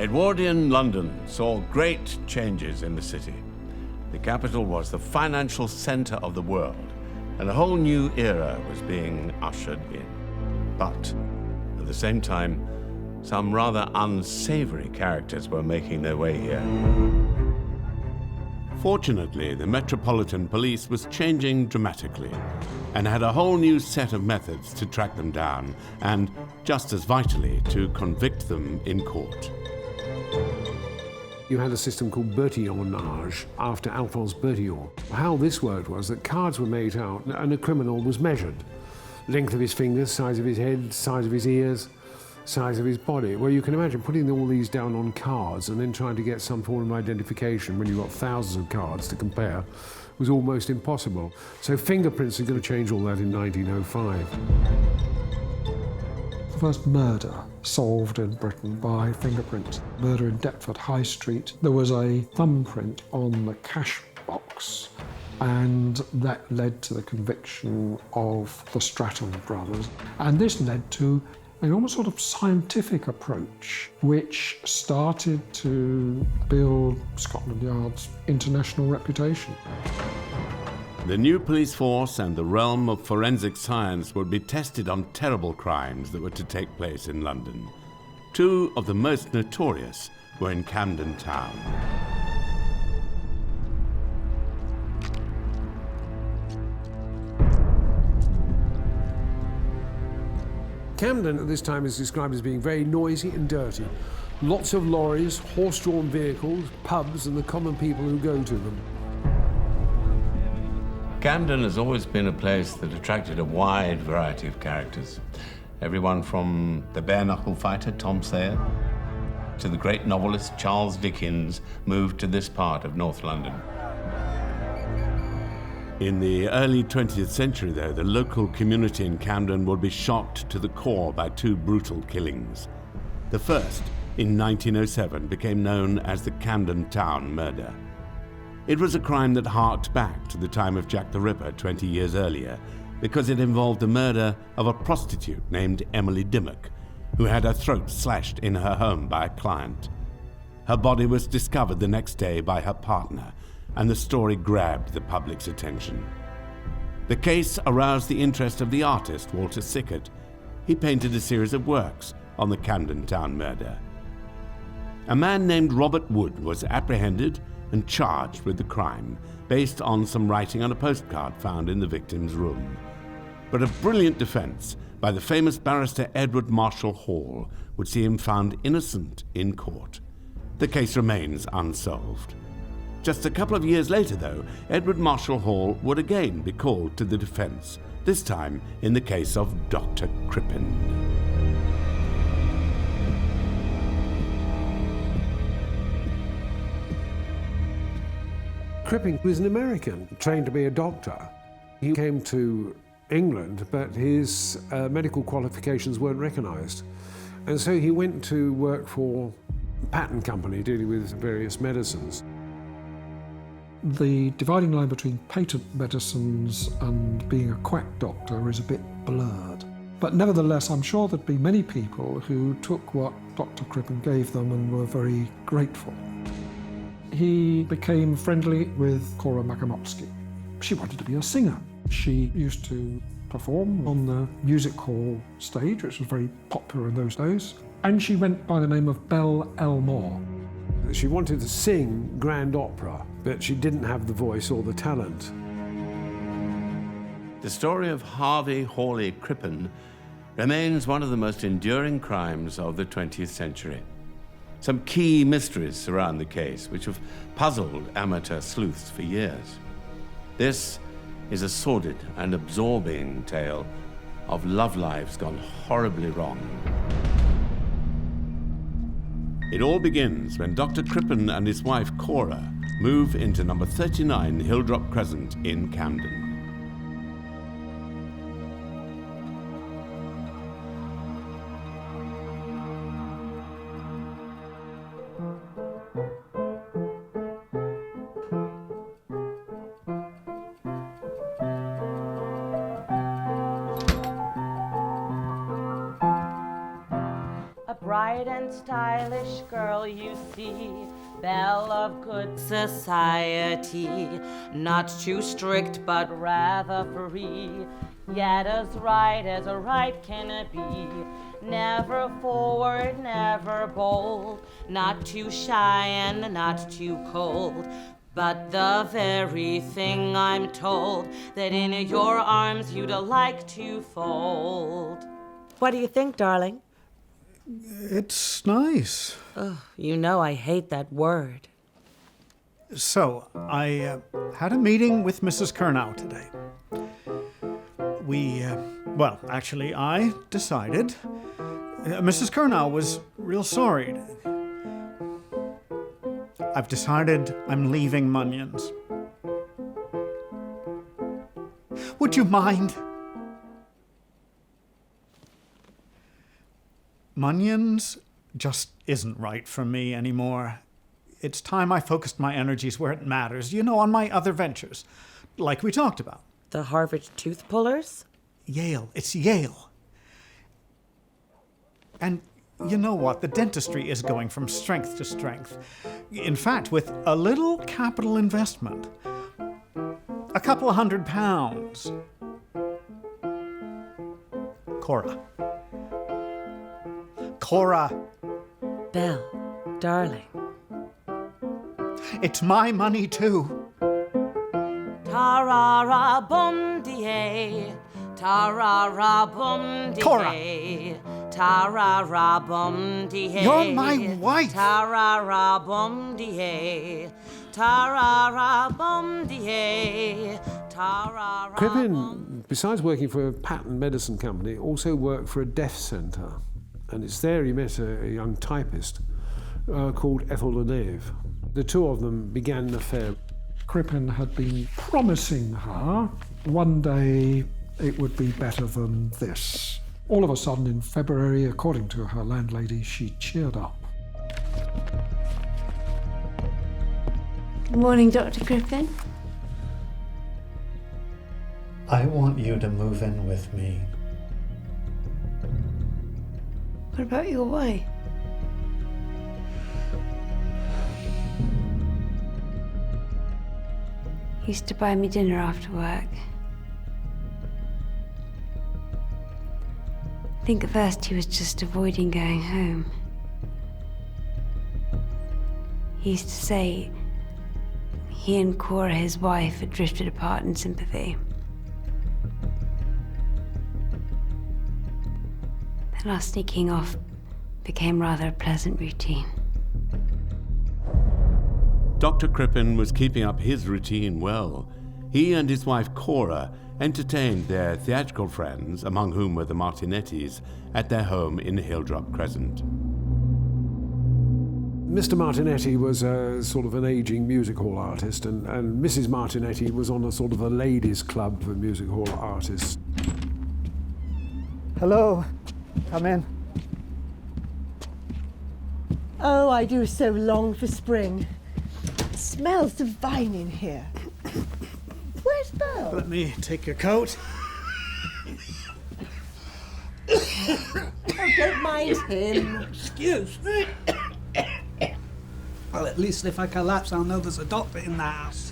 Edwardian London saw great changes in the city. The capital was the financial center of the world, and a whole new era was being ushered in. But at the same time, some rather unsavory characters were making their way here. Fortunately, the Metropolitan Police was changing dramatically and had a whole new set of methods to track them down and, just as vitally, to convict them in court. You had a system called Bertillonage after Alphonse Bertillon. How this worked was that cards were made out and a criminal was measured. Length of his fingers, size of his head, size of his ears, size of his body. Well, you can imagine putting all these down on cards and then trying to get some form of identification when you've got thousands of cards to compare was almost impossible. So fingerprints are going to change all that in 1905. The first murder solved in Britain by fingerprints. Murder in Deptford High Street. There was a thumbprint on the cash box, and that led to the conviction of the Stratton brothers. And this led to an almost sort of scientific approach, which started to build Scotland Yard's international reputation. The new police force and the realm of forensic science would be tested on terrible crimes that were to take place in London. Two of the most notorious were in Camden town. Camden at this time is described as being very noisy and dirty. Lots of lorries, horse-drawn vehicles, pubs, and the common people who go to them. Camden has always been a place that attracted a wide variety of characters. Everyone from the bare-knuckle fighter Tom Thayer to the great novelist Charles Dickens moved to this part of North London. In the early 20th century, though, the local community in Camden would be shocked to the core by two brutal killings. The first, in 1907, became known as the Camden Town murder. It was a crime that harked back to the time of Jack the Ripper 20 years earlier, because it involved the murder of a prostitute named Emily Dimmock, who had her throat slashed in her home by a client. Her body was discovered the next day by her partner, and the story grabbed the public's attention. The case aroused the interest of the artist Walter Sickert. He painted a series of works on the Camden Town murder. A man named Robert Wood was apprehended and charged with the crime, based on some writing on a postcard found in the victim's room. But a brilliant defense by the famous barrister Edward Marshall Hall would see him found innocent in court. The case remains unsolved. Just a couple of years later, though, Edward Marshall Hall would again be called to the defense, this time in the case of Dr. Crippen. Crippen was an American, trained to be a doctor. He came to England, but his medical qualifications weren't recognised. And so he went to work for a patent company dealing with various medicines. The dividing line between patent medicines and being a quack doctor is a bit blurred. But nevertheless, I'm sure there'd be many people who took what Dr. Crippen gave them and were very grateful. He became friendly with Cora Makamowski. She wanted to be a singer. She used to perform on the music hall stage, which was very popular in those days. And she went by the name of Belle Elmore. She wanted to sing grand opera, but she didn't have the voice or the talent. The story of Harvey Hawley Crippen remains one of the most enduring crimes of the 20th century. Some key mysteries surround the case, which have puzzled amateur sleuths for years. This is a sordid and absorbing tale of love lives gone horribly wrong. It all begins when Dr. Crippen and his wife Cora move into number 39 Hilldrop Crescent in Camden. bright and stylish girl you see, belle of good society, not too strict but rather free, yet as right can be, never forward, never bold, not too shy and not too cold, but the very thing I'm told that in your arms you'd like to fold. What do you think, darling? It's nice. Oh, you know I hate that word. So, I had a meeting with Mrs. Curnow today. I decided. Mrs. Curnow was real sorry. I've decided I'm leaving Munyon's. Would you mind? Munyon's just isn't right for me anymore. It's time I focused my energies where it matters, on my other ventures, like we talked about. The Harvard tooth pullers? Yale. It's Yale. And you know what? The dentistry is going from strength to strength. In fact, with a little capital investment, a couple of £100. Cora. Belle, darling. It's my money too. Ta-ra-ra bum-dee-ay, ta-ra-ra bum-dee-ay. Cora. Ta-ra-ra bum-dee-ay. You're my wife. Ta-ra-ra bum-dee-ay, ta-ra-ra bum-dee-ay, ta-ra-ra. Crippen, besides working for a patent medicine company, also worked for a deaf centre. And it's there he met a young typist called Ethel Leneve. The two of them began an affair. Crippen had been promising her one day it would be better than this. All of a sudden in February, according to her landlady, she cheered up. Good morning, Dr. Crippen. I want you to move in with me. What about your wife? He used to buy me dinner after work. I think at first he was just avoiding going home. He used to say he and Cora, his wife, had drifted apart in sympathy. Then our sneaking off became rather a pleasant routine. Dr. Crippen was keeping up his routine well. He and his wife Cora entertained their theatrical friends, among whom were the Martinettis, at their home in Hilldrop Crescent. Mr. Martinetti was a sort of an ageing music hall artist, and Mrs. Martinetti was on a sort of a ladies' club for music hall artists. Hello. Come in. Oh, I do so long for spring. It smells divine in here. Where's Belle? Let me take your coat. Oh, don't mind him. Excuse me. Well, at least if I collapse, I'll know there's a doctor in the house.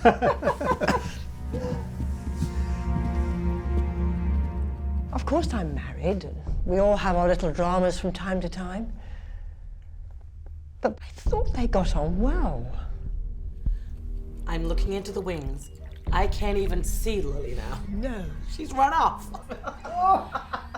Of course I'm married, and we all have our little dramas from time to time. But I thought they got on well. I'm looking into the wings. I can't even see Lily now. No. She's run off.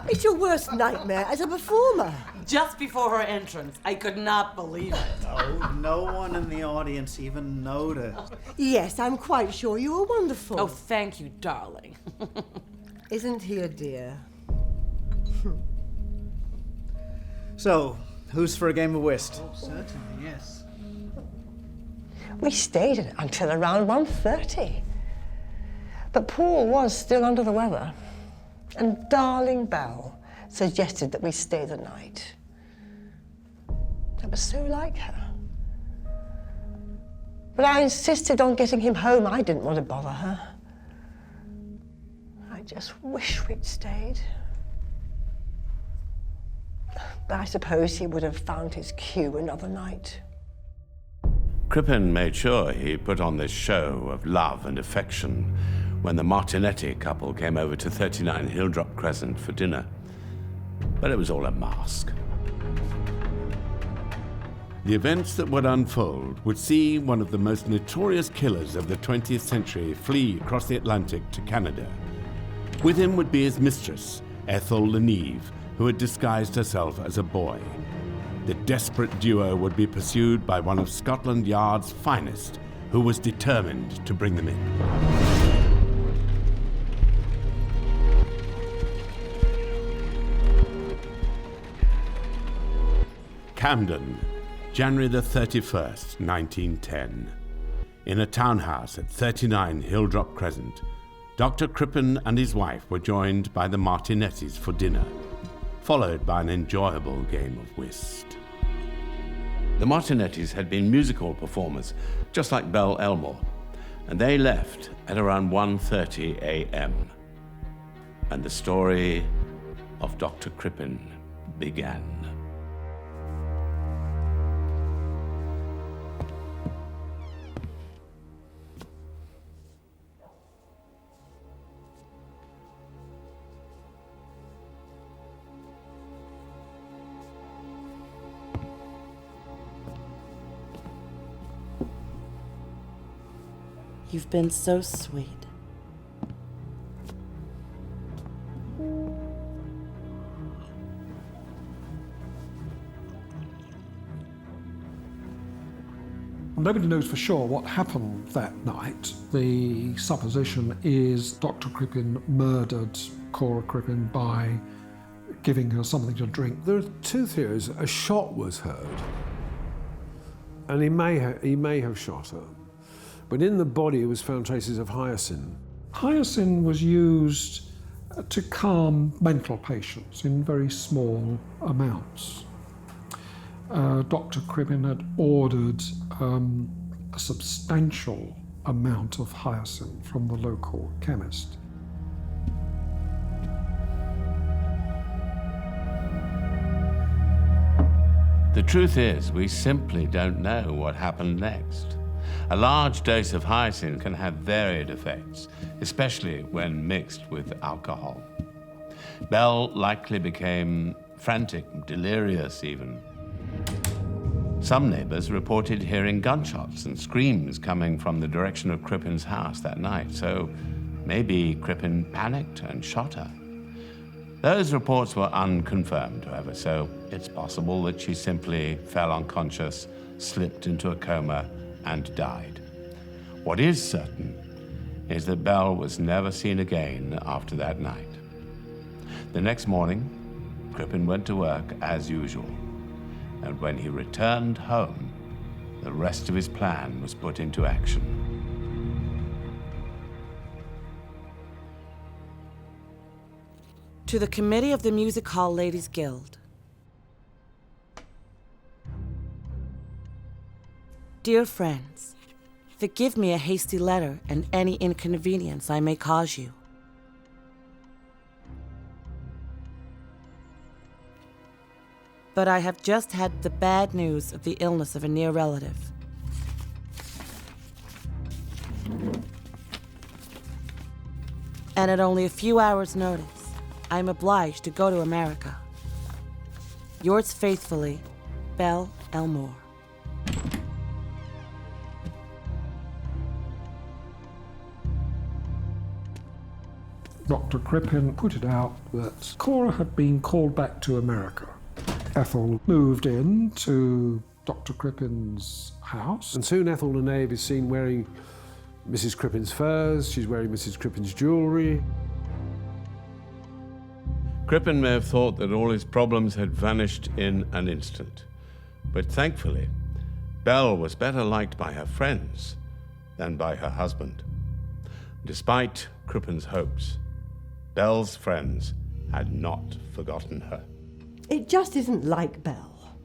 It's your worst nightmare as a performer. Just before her entrance, I could not believe it. Oh, no one in the audience even noticed. Yes, I'm quite sure you were wonderful. Oh, thank you, darling. Isn't he a dear? So, who's for a game of whist? Oh, certainly, yes. We stayed until around 1:30. But Paul was still under the weather, and darling Belle suggested that we stay the night. That was so like her. But I insisted on getting him home. I didn't want to bother her. I just wish we'd stayed. I suppose he would have found his cue another night. Crippen made sure he put on this show of love and affection when the Martinetti couple came over to 39 Hilldrop Crescent for dinner. But it was all a mask. The events that would unfold would see one of the most notorious killers of the 20th century flee across the Atlantic to Canada. With him would be his mistress, Ethel Leneve, who had disguised herself as a boy. The desperate duo would be pursued by one of Scotland Yard's finest, who was determined to bring them in. Camden, January the 31st, 1910. In a townhouse at 39 Hilldrop Crescent, Dr. Crippen and his wife were joined by the Martinettis for dinner, followed by an enjoyable game of whist. The Martinettis had been musical performers, just like Belle Elmore, and they left at around 1:30 a.m. And the story of Dr. Crippen began. You've been so sweet. Nobody knows for sure what happened that night. The supposition is Dr. Crippen murdered Cora Crippen by giving her something to drink. There are two theories. A shot was heard, and he may have shot her. But in the body was found traces of hyoscine. Hyoscine was used to calm mental patients in very small amounts. Dr. Crippen had ordered a substantial amount of hyoscine from the local chemist. The truth is, we simply don't know what happened next. A large dose of hyoscine can have varied effects, especially when mixed with alcohol. Belle likely became frantic, delirious even. Some neighbors reported hearing gunshots and screams coming from the direction of Crippen's house that night, so maybe Crippen panicked and shot her. Those reports were unconfirmed, however, so it's possible that she simply fell unconscious, slipped into a coma, and died. What is certain is that Belle was never seen again after that night. The next morning, Crippen went to work as usual, and when he returned home, the rest of his plan was put into action. To the Committee of the Music Hall Ladies Guild. Dear friends, forgive me a hasty letter and any inconvenience I may cause you. But I have just had the bad news of the illness of a near relative. And at only a few hours' notice, I am obliged to go to America. Yours faithfully, Belle Elmore. Dr. Crippen put it out that Cora had been called back to America. Ethel moved in to Dr. Crippen's house. And soon Ethel Leneve is seen wearing Mrs. Crippen's furs, she's wearing Mrs. Crippen's jewellery. Crippen may have thought that all his problems had vanished in an instant. But thankfully, Belle was better liked by her friends than by her husband. Despite Crippen's hopes, Belle's friends had not forgotten her. It just isn't like Belle.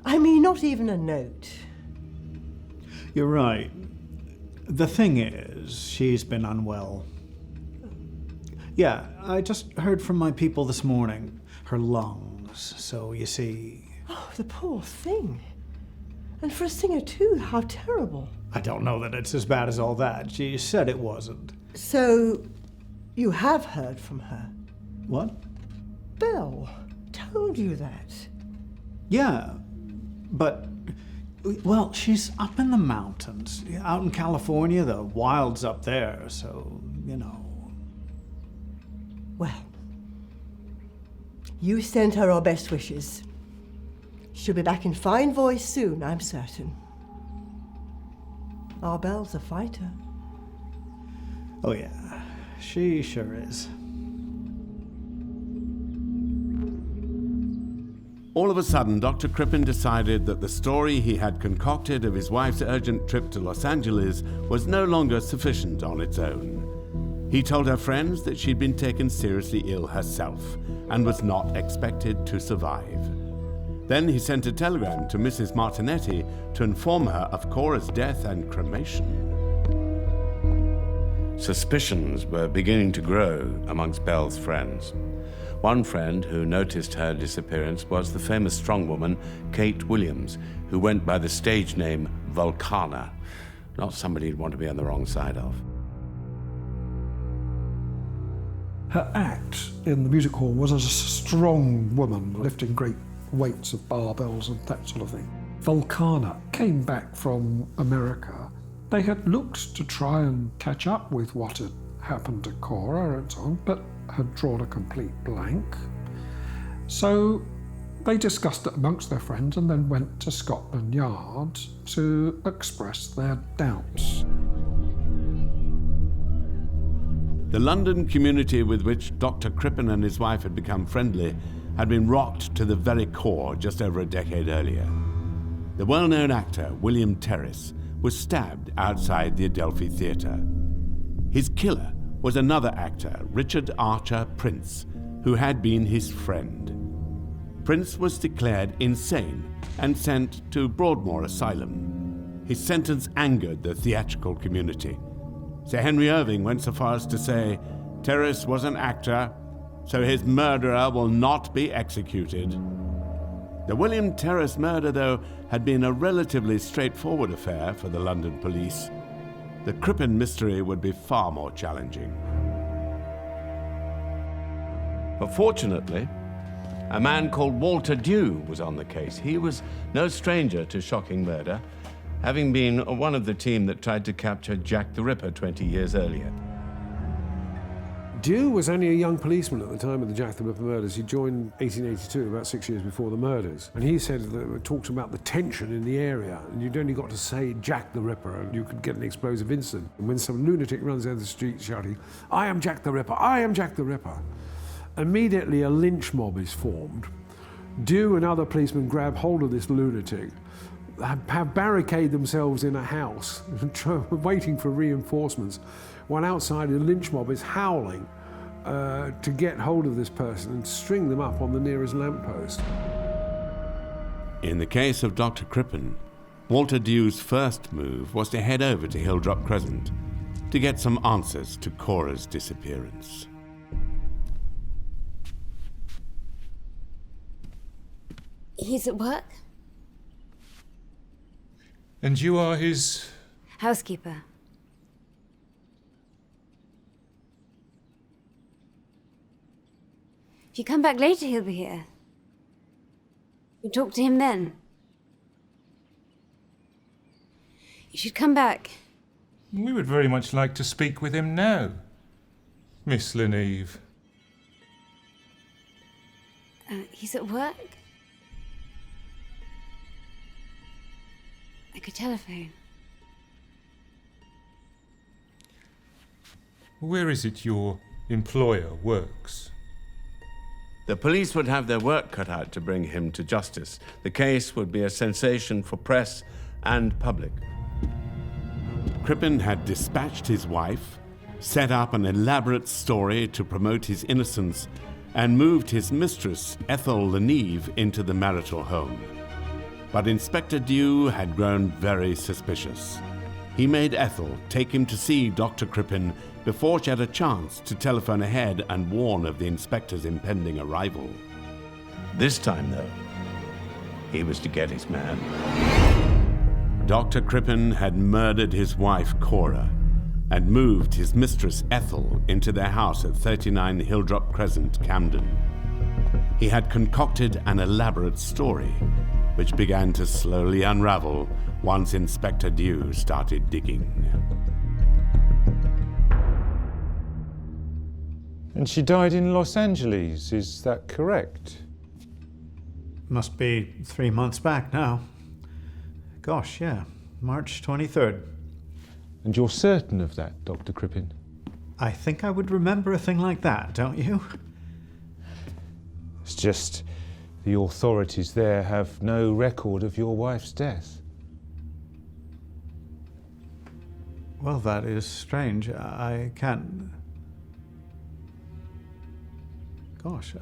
I mean, not even a note. You're right. The thing is, she's been unwell. Yeah, I just heard from my people this morning. her lungs. So you see... Oh, the poor thing. And for a singer too, how terrible. I don't know that it's as bad as all that. She said it wasn't. So, you have heard from her? What? Belle told you that. Yeah, but... Well, she's up in the mountains. Out in California, the wild's up there, so, you know... Well, you send her our best wishes. She'll be back in fine voice soon, I'm certain. Our Belle's a fighter. Oh yeah, she sure is. All of a sudden, Dr. Crippen decided that the story he had concocted of his wife's urgent trip to Los Angeles was no longer sufficient on its own. He told her friends that she'd been taken seriously ill herself and was not expected to survive. Then he sent a telegram to Mrs. Martinetti to inform her of Cora's death and cremation. Suspicions were beginning to grow amongst Belle's friends. One friend who noticed her disappearance was the famous strongwoman Kate Williams, who went by the stage name Vulcana. Not somebody you'd want to be on the wrong side of. Her act in the music hall was as a strong woman lifting great weights of barbells and that sort of thing. Vulcana came back from America. They had looked to try and catch up with what had happened to Cora and so on, but had drawn a complete blank. So they discussed it amongst their friends and then went to Scotland Yard to express their doubts. The London community with which Dr. Crippen and his wife had become friendly had been rocked to the very core just over a decade earlier. The well-known actor, William Terrace, was stabbed outside the Adelphi Theatre. His killer was another actor, Richard Archer Prince, who had been his friend. Prince was declared insane and sent to Broadmoor Asylum. His sentence angered the theatrical community. Sir Henry Irving went so far as to say, "Terrace was an actor, so his murderer will not be executed." The William Terrace murder, though, had been a relatively straightforward affair for the London police. The Crippen mystery would be far more challenging. But fortunately, a man called Walter Dew was on the case. He was no stranger to shocking murder, having been one of the team that tried to capture Jack the Ripper 20 years earlier. Dew was only a young policeman at the time of the Jack the Ripper murders. He joined 1882, about 6 years before the murders. And he said that it talked about the tension in the area. And you'd only got to say Jack the Ripper and you could get an explosive incident. And when some lunatic runs down the street shouting, "I am Jack the Ripper, I am Jack the Ripper," immediately a lynch mob is formed. Dew and other policemen grab hold of this lunatic, have barricade themselves in a house, waiting for reinforcements, while outside a lynch mob is howling to get hold of this person and string them up on the nearest lamppost. In the case of Dr. Crippen, Walter Dew's first move was to head over to Hilldrop Crescent to get some answers to Cora's disappearance. He's at work? And you are his... Housekeeper. If you come back later, he'll be here. You talk to him then. You should come back. We would very much like to speak with him now, Miss Leneve. He's at work? I could telephone. Where is it your employer works? The police would have their work cut out to bring him to justice. The case would be a sensation for press and public. Crippen had dispatched his wife, set up an elaborate story to promote his innocence, and moved his mistress, Ethel Leneve, into the marital home. But Inspector Dew had grown very suspicious. He made Ethel take him to see Dr. Crippen before she had a chance to telephone ahead and warn of the inspector's impending arrival. This time, though, he was to get his man. Dr. Crippen had murdered his wife, Cora, and moved his mistress, Ethel, into their house at 39 Hilldrop Crescent, Camden. He had concocted an elaborate story, which began to slowly unravel once Inspector Dew started digging. And she died in Los Angeles, is that correct? Must be 3 months back now. Gosh, yeah, March 23rd. And you're certain of that, Dr. Crippen? I think I would remember a thing like that, don't you? It's just the authorities there have no record of your wife's death. Well, that is strange. I can't... Gosh,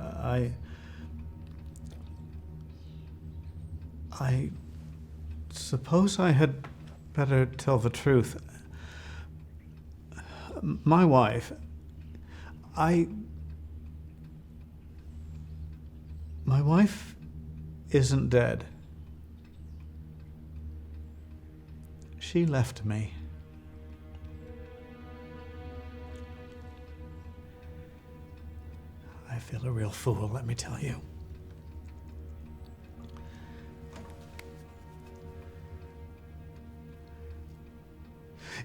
I suppose I had better tell the truth. My wife, my wife isn't dead. She left me. I feel a real fool, let me tell you.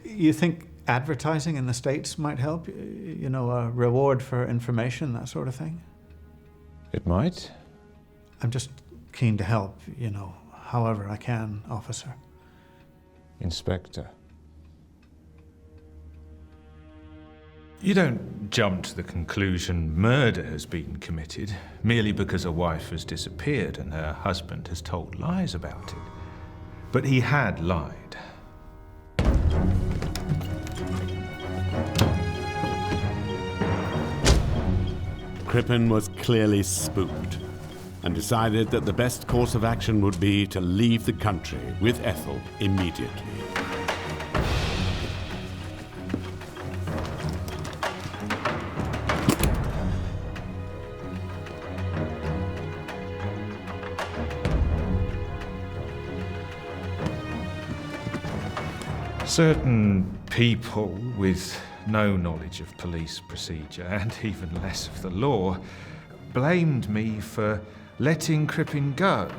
You think advertising in the States might help? You know, a reward for information, that sort of thing? It might. I'm just keen to help, you know, however I can, officer. Inspector. You don't jump to the conclusion murder has been committed merely because a wife has disappeared and her husband has told lies about it. But he had lied. Crippen was clearly spooked and decided that the best course of action would be to leave the country with Ethel immediately. Certain people with no knowledge of police procedure and even less of the law blamed me for letting Crippen go.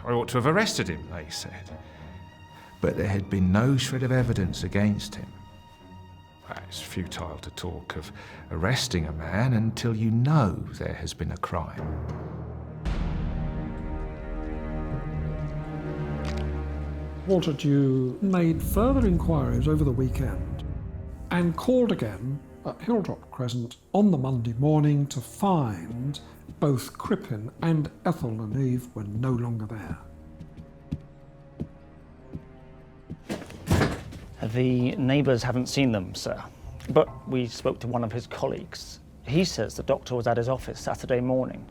I ought to have arrested him, they said. But there had been no shred of evidence against him. It's futile to talk of arresting a man until you know there has been a crime. Walter Dew made further inquiries over the weekend and called again at Hilldrop Crescent on the Monday morning to find both Crippen and Ethel and Eve were no longer there. The neighbours haven't seen them, sir, but we spoke to one of his colleagues. He says the doctor was at his office Saturday morning.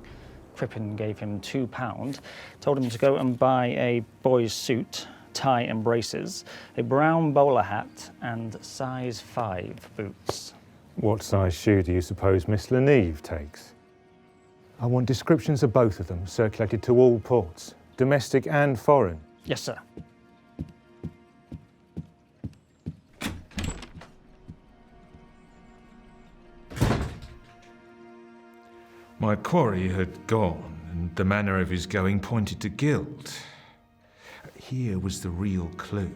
Crippen gave him £2, told him to go and buy a boy's suit, tie and braces, a brown bowler hat and size 5 boots. What size shoe do you suppose Miss Leneve takes? I want descriptions of both of them circulated to all ports, domestic and foreign. Yes, sir. My quarry had gone, and the manner of his going pointed to guilt. Here was the real clue.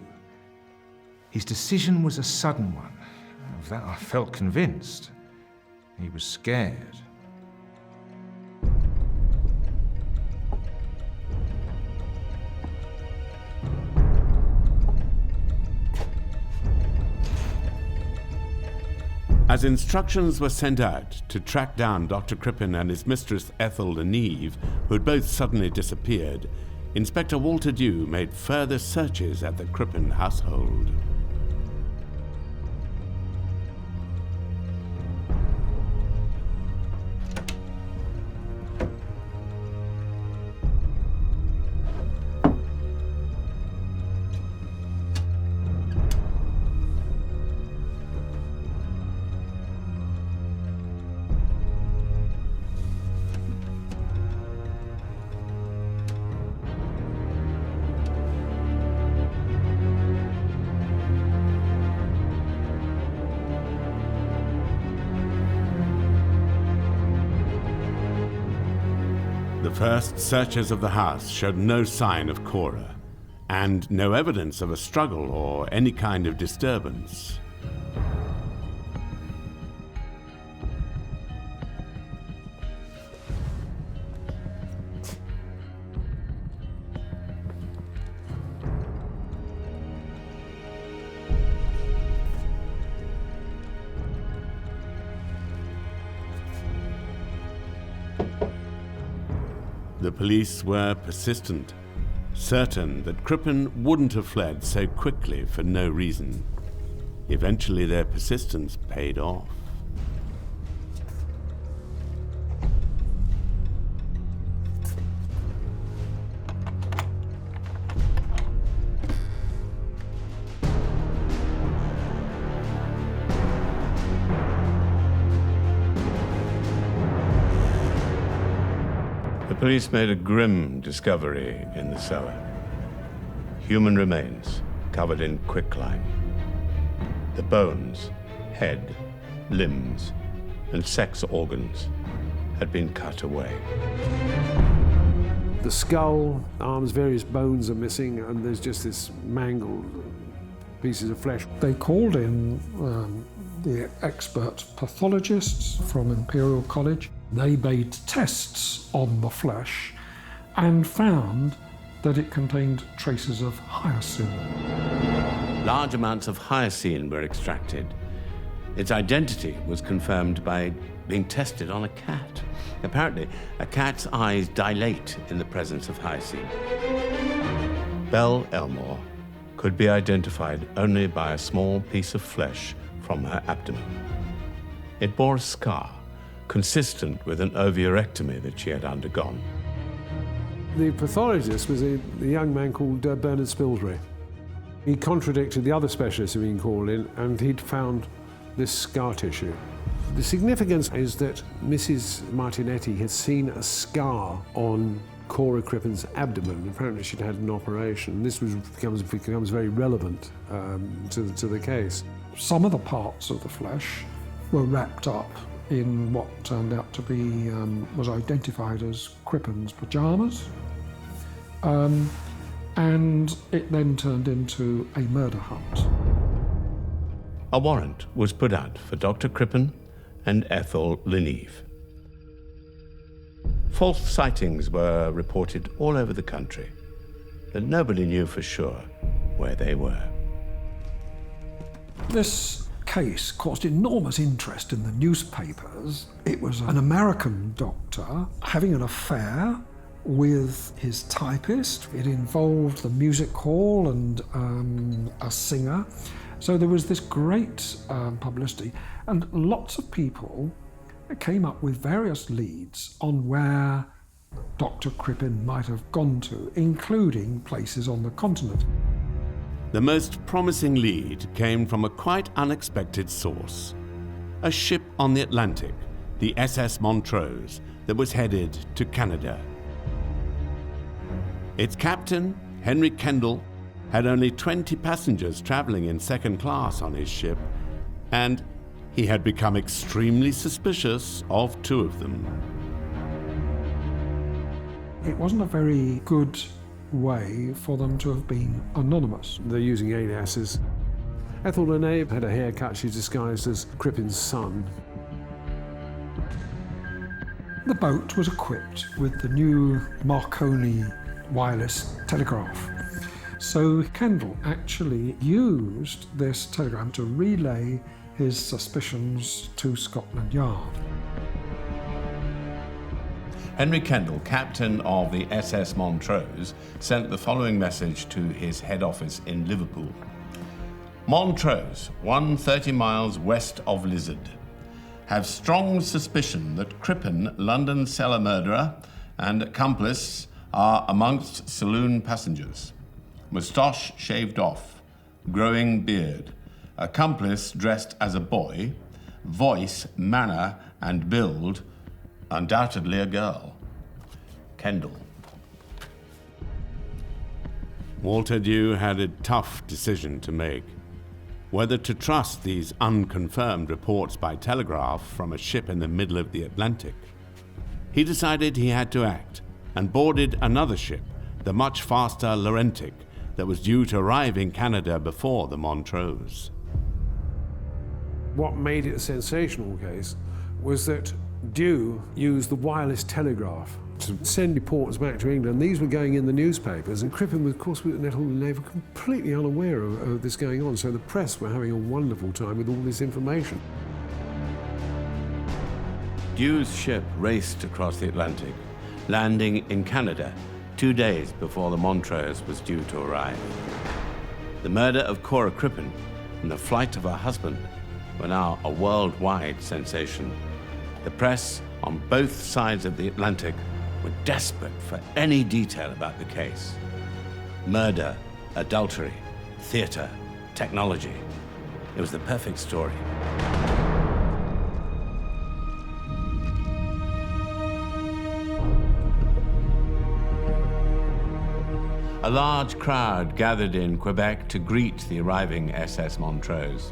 His decision was a sudden one. Of that I felt convinced. He was scared. As instructions were sent out to track down Dr. Crippen and his mistress Ethel Leneve, who had both suddenly disappeared, Inspector Walter Dew made further searches at the Crippen household. The first searches of the house showed no sign of Cora, and no evidence of a struggle or any kind of disturbance. The police were persistent, certain that Crippen wouldn't have fled so quickly for no reason. Eventually, their persistence paid off. The police made a grim discovery in the cellar. Human remains covered in quicklime. The bones, head, limbs, and sex organs had been cut away. The skull, arms, various bones are missing, and there's just this mangled pieces of flesh. They called in the expert pathologists from Imperial College. They made tests on the flesh and found that it contained traces of hyoscine. Large amounts of hyoscine were extracted. Its identity was confirmed by being tested on a cat. Apparently, a cat's eyes dilate in the presence of hyoscine. Belle Elmore could be identified only by a small piece of flesh from her abdomen. It bore a scar consistent with an ovurectomy that she had undergone. The pathologist was a young man called Bernard Spilsbury. He contradicted the other specialists who had been called in, and he'd found this scar tissue. The significance is that Mrs. Martinetti had seen a scar on Cora Crippen's abdomen. Apparently she'd had an operation. This becomes very relevant to the case. Some of the parts of the flesh were wrapped up in what turned out to be, was identified as Crippen's pyjamas. And it then turned into a murder hunt. A warrant was put out for Dr. Crippen and Ethel Lineve. False sightings were reported all over the country, but nobody knew for sure where they were. This case caused enormous interest in the newspapers. It was an American doctor having an affair with his typist. It involved the music hall and a singer. So there was this great publicity, and lots of people came up with various leads on where Dr. Crippen might have gone to, including places on the continent. The most promising lead came from a quite unexpected source. A ship on the Atlantic, the SS Montrose, that was headed to Canada. Its captain, Henry Kendall, had only 20 passengers traveling in second class on his ship, and he had become extremely suspicious of 2 of them. It wasn't a very good way for them to have been anonymous. They're using aliases. Ethel Lineve had a haircut. She's disguised as Crippen's son. The boat was equipped with the new Marconi wireless telegraph. So Kendall actually used this telegram to relay his suspicions to Scotland Yard. Henry Kendall, captain of the SS Montrose, sent the following message to his head office in Liverpool. Montrose, 130 miles west of Lizard. Have strong suspicion that Crippen, London cellar murderer, and accomplice are amongst saloon passengers. Moustache shaved off, growing beard. Accomplice dressed as a boy. Voice, manner, and build, undoubtedly a girl. Kendall. Walter Dew had a tough decision to make. Whether to trust these unconfirmed reports by telegraph from a ship in the middle of the Atlantic. He decided he had to act, and boarded another ship, the much faster Militant, that was due to arrive in Canada before the Montrose. What made it a sensational case was that Dew used the wireless telegraph to send reports back to England. These were going in the newspapers, and Crippen, of course, with Ethel and Nave, were completely unaware of this going on, so the press were having a wonderful time with all this information. Dew's ship raced across the Atlantic, landing in Canada 2 days before the Montrose was due to arrive. The murder of Cora Crippen and the flight of her husband were now a worldwide sensation. The press on both sides of the Atlantic were desperate for any detail about the case. Murder, adultery, theatre, technology. It was the perfect story. A large crowd gathered in Quebec to greet the arriving SS Montrose.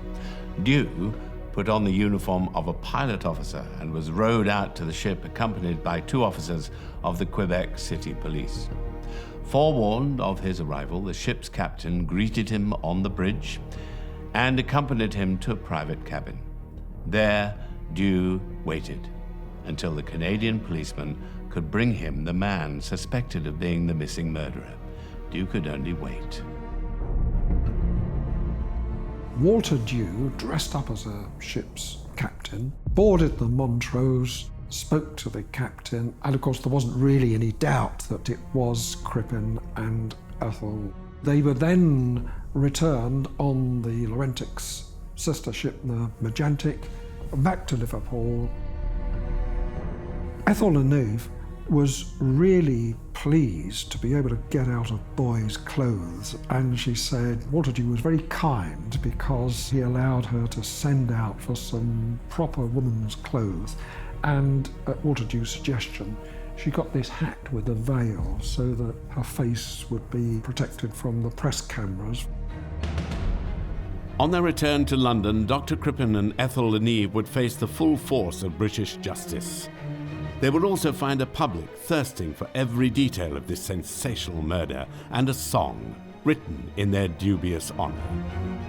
Dew put on the uniform of a pilot officer and was rowed out to the ship accompanied by 2 officers of the Quebec City Police. Forewarned of his arrival, the ship's captain greeted him on the bridge and accompanied him to a private cabin. There, Dew waited until the Canadian policeman could bring him the man suspected of being the missing murderer. Dew could only wait. Walter Dew, dressed up as a ship's captain, boarded the Montrose, spoke to the captain, and of course there wasn't really any doubt that it was Crippen and Ethel. They were then returned on the Laurentics' sister ship, the Militant, back to Liverpool. Ethel and Nave was really pleased to be able to get out of boys' clothes, and she said Walter Dew was very kind because he allowed her to send out for some proper woman's clothes, and at Walter Dew's suggestion she got this hat with a veil so that her face would be protected from the press cameras. On their return to London, Dr. Crippen and Ethel and Eve would face the full force of British justice. They would also find a public thirsting for every detail of this sensational murder, and a song written in their dubious honour.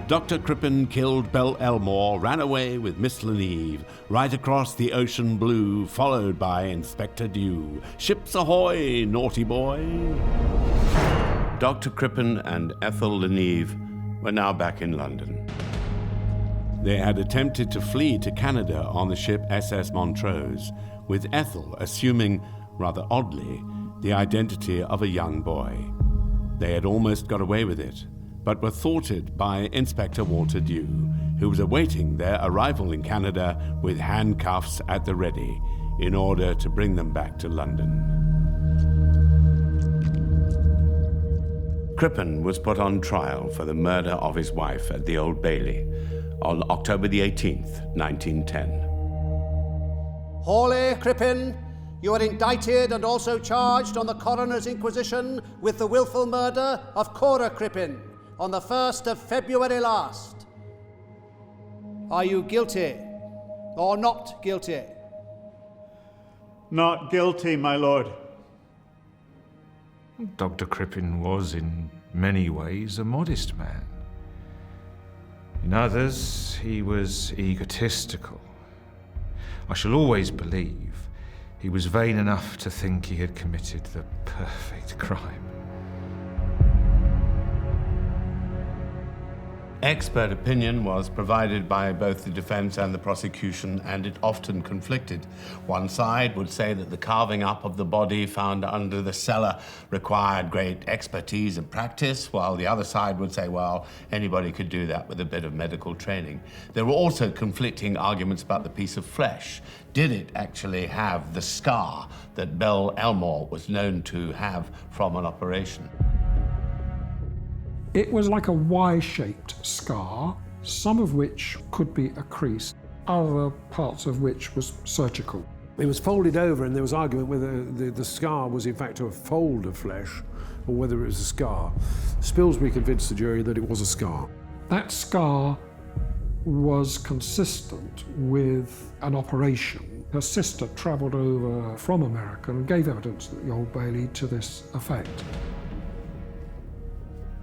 Dr. Crippen killed Belle Elmore, ran away with Miss Leneve, right across the ocean blue, followed by Inspector Dew. Ships ahoy, naughty boy! Dr. Crippen and Ethel Leneve were now back in London. They had attempted to flee to Canada on the ship SS Montrose, with Ethel assuming, rather oddly, the identity of a young boy. They had almost got away with it, but were thwarted by Inspector Walter Dew, who was awaiting their arrival in Canada with handcuffs at the ready in order to bring them back to London. Crippen was put on trial for the murder of his wife at the Old Bailey on October the 18th, 1910. Hawley, Crippen, you are indicted and also charged on the coroner's inquisition with the willful murder of Cora Crippen on the 1st of February last. Are you guilty or not guilty? Not guilty, my lord. Dr. Crippen was in many ways a modest man. In others, he was egotistical. I shall always believe he was vain enough to think he had committed the perfect crime. Expert opinion was provided by both the defense and the prosecution, and it often conflicted. One side would say that the carving up of the body found under the cellar required great expertise and practice, while the other side would say, well, anybody could do that with a bit of medical training. There were also conflicting arguments about the piece of flesh. Did it actually have the scar that Belle Elmore was known to have from an operation? It was like a Y-shaped scar, some of which could be a crease, other parts of which was surgical. It was folded over, and there was argument whether the scar was in fact a fold of flesh or whether it was a scar. Spilsbury convinced the jury that it was a scar. That scar was consistent with an operation Her sister travelled over from America and gave evidence at the Old Bailey to this effect.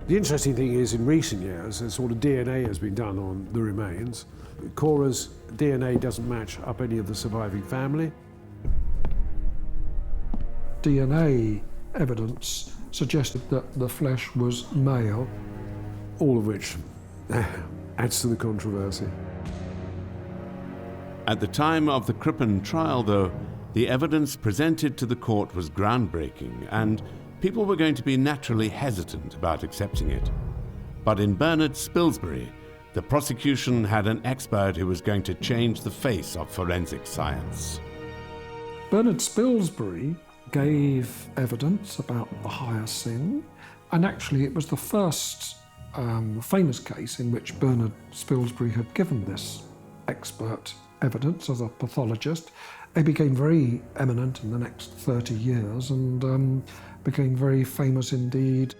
The interesting thing is, in recent years, a sort of DNA has been done on the remains. Cora's DNA doesn't match up any of the surviving family. DNA evidence suggested that the flesh was male. All of which adds to the controversy. At the time of the Crippen trial, though, the evidence presented to the court was groundbreaking, and people were going to be naturally hesitant about accepting it. But in Bernard Spilsbury, the prosecution had an expert who was going to change the face of forensic science. Bernard Spilsbury gave evidence about the higher sin, and actually it was the first famous case in which Bernard Spilsbury had given this expert evidence as a pathologist. He became very eminent in the next 30 years and became very famous indeed.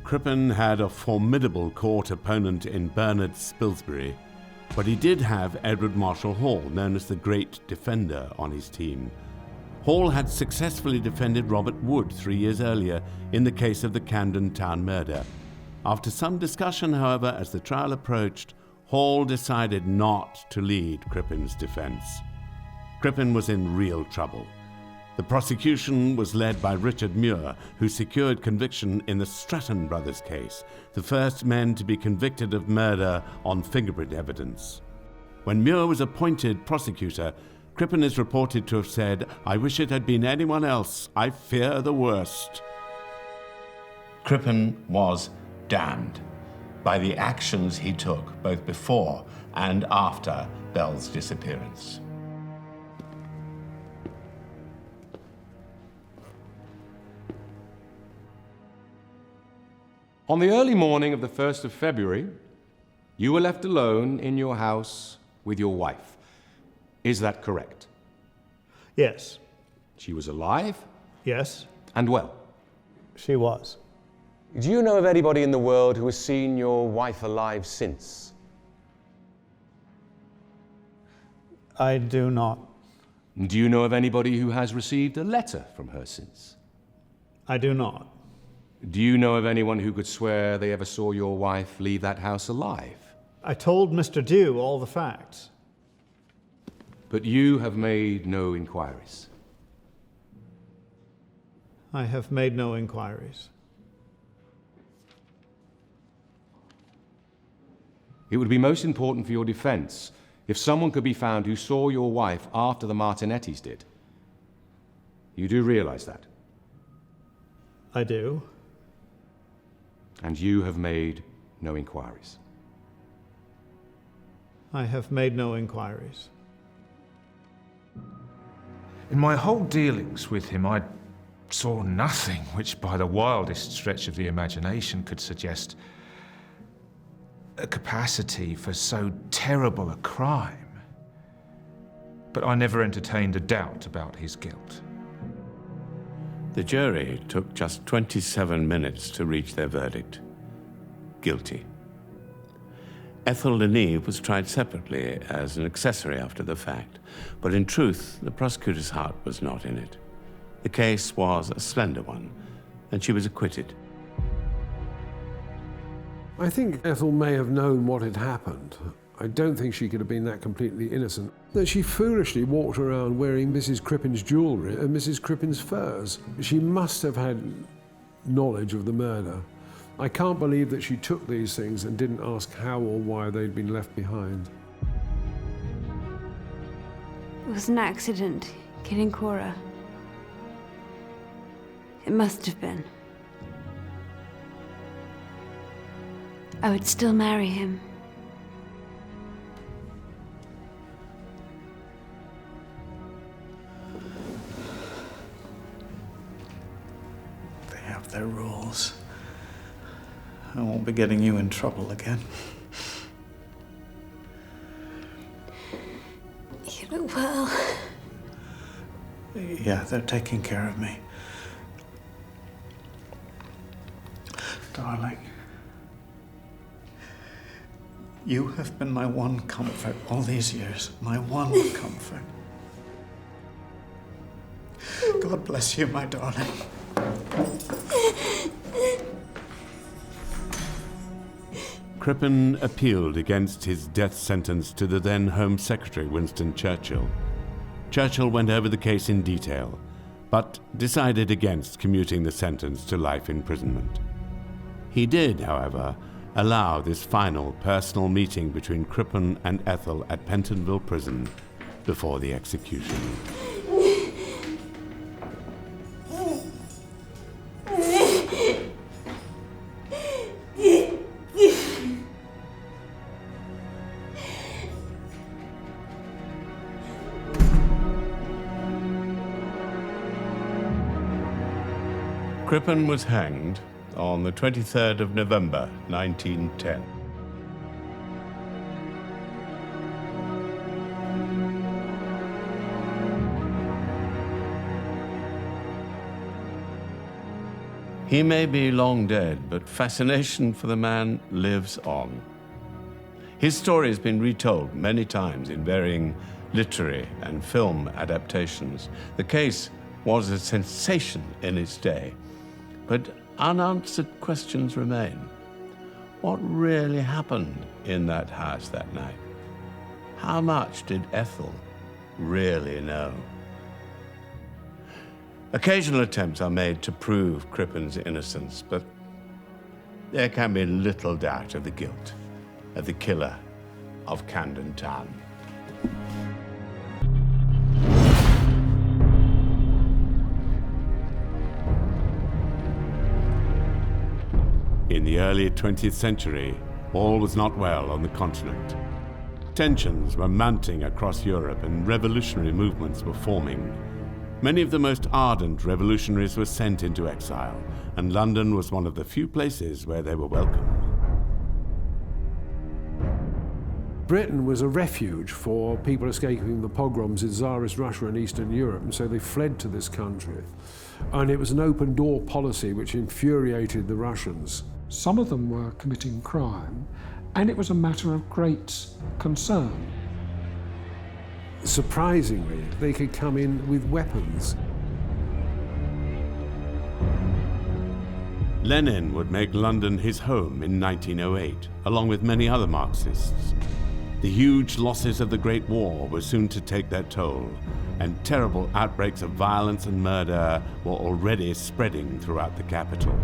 Crippen had a formidable court opponent in Bernard Spilsbury, but he did have Edward Marshall Hall, known as the Great Defender, on his team. Hall had successfully defended Robert Wood 3 years earlier in the case of the Camden town murder. After some discussion, however, as the trial approached, Hall decided not to lead Crippen's defense. Crippen was in real trouble. The prosecution was led by Richard Muir, who secured conviction in the Stratton brothers case, the first men to be convicted of murder on fingerprint evidence. When Muir was appointed prosecutor, Crippen is reported to have said, "I wish it had been anyone else. I fear the worst." Crippen was damned by the actions he took both before and after Bell's disappearance. On the early morning of the 1st of February, you were left alone in your house with your wife. Is that correct? Yes. She was alive? Yes. And well? She was. Do you know of anybody in the world who has seen your wife alive since? I do not. Do you know of anybody who has received a letter from her since? I do not. Do you know of anyone who could swear they ever saw your wife leave that house alive? I told Mr. Dew all the facts. But you have made no inquiries. I have made no inquiries. It would be most important for your defense if someone could be found who saw your wife after the Martinettis did. You do realize that? I do. And you have made no inquiries. I have made no inquiries. In my whole dealings with him, I saw nothing which, by the wildest stretch of the imagination, could suggest a capacity for so terrible a crime. But I never entertained a doubt about his guilt. The jury took just 27 minutes to reach their verdict. Guilty. Ethel Leneve was tried separately as an accessory after the fact, but in truth, the prosecutor's heart was not in it. The case was a slender one, and she was acquitted. I think Ethel may have known what had happened. I don't think she could have been that completely innocent. That she foolishly walked around wearing Mrs. Crippen's jewellery and Mrs. Crippen's furs. She must have had knowledge of the murder. I can't believe that she took these things and didn't ask how or why they'd been left behind. It was an accident, killing Cora. It must have been. I would still marry him. They have their rules. I won't be getting you in trouble again. You look well. Yeah, they're taking care of me. Darling, you have been my one comfort all these years. My one comfort. God bless you, my darling. Crippen appealed against his death sentence to the then Home Secretary Winston Churchill. Churchill went over the case in detail, but decided against commuting the sentence to life imprisonment. He did, however, allow this final personal meeting between Crippen and Ethel at Pentonville Prison before the execution. Crippen was hanged on the 23rd of November, 1910. He may be long dead, but fascination for the man lives on. His story has been retold many times in varying literary and film adaptations. The case was a sensation in its day, but unanswered questions remain. What really happened in that house that night? How much did Ethel really know? Occasional attempts are made to prove Crippen's innocence, but there can be little doubt of the guilt of the killer of Camden Town. In the early 20th century, all was not well on the continent. Tensions were mounting across Europe and revolutionary movements were forming. Many of the most ardent revolutionaries were sent into exile, and London was one of the few places where they were welcome. Britain was a refuge for people escaping the pogroms in Tsarist Russia and Eastern Europe, and so they fled to this country. And it was an open door policy which infuriated the Russians. Some of them were committing crime, and it was a matter of great concern. Surprisingly, they could come in with weapons. Lenin would make London his home in 1908, along with many other Marxists. The huge losses of the Great War were soon to take their toll, and terrible outbreaks of violence and murder were already spreading throughout the capital.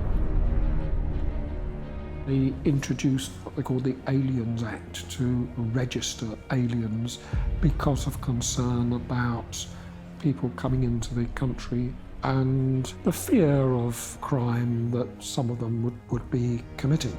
They introduced what they called the Aliens Act to register aliens because of concern about people coming into the country and the fear of crime that some of them would be committing.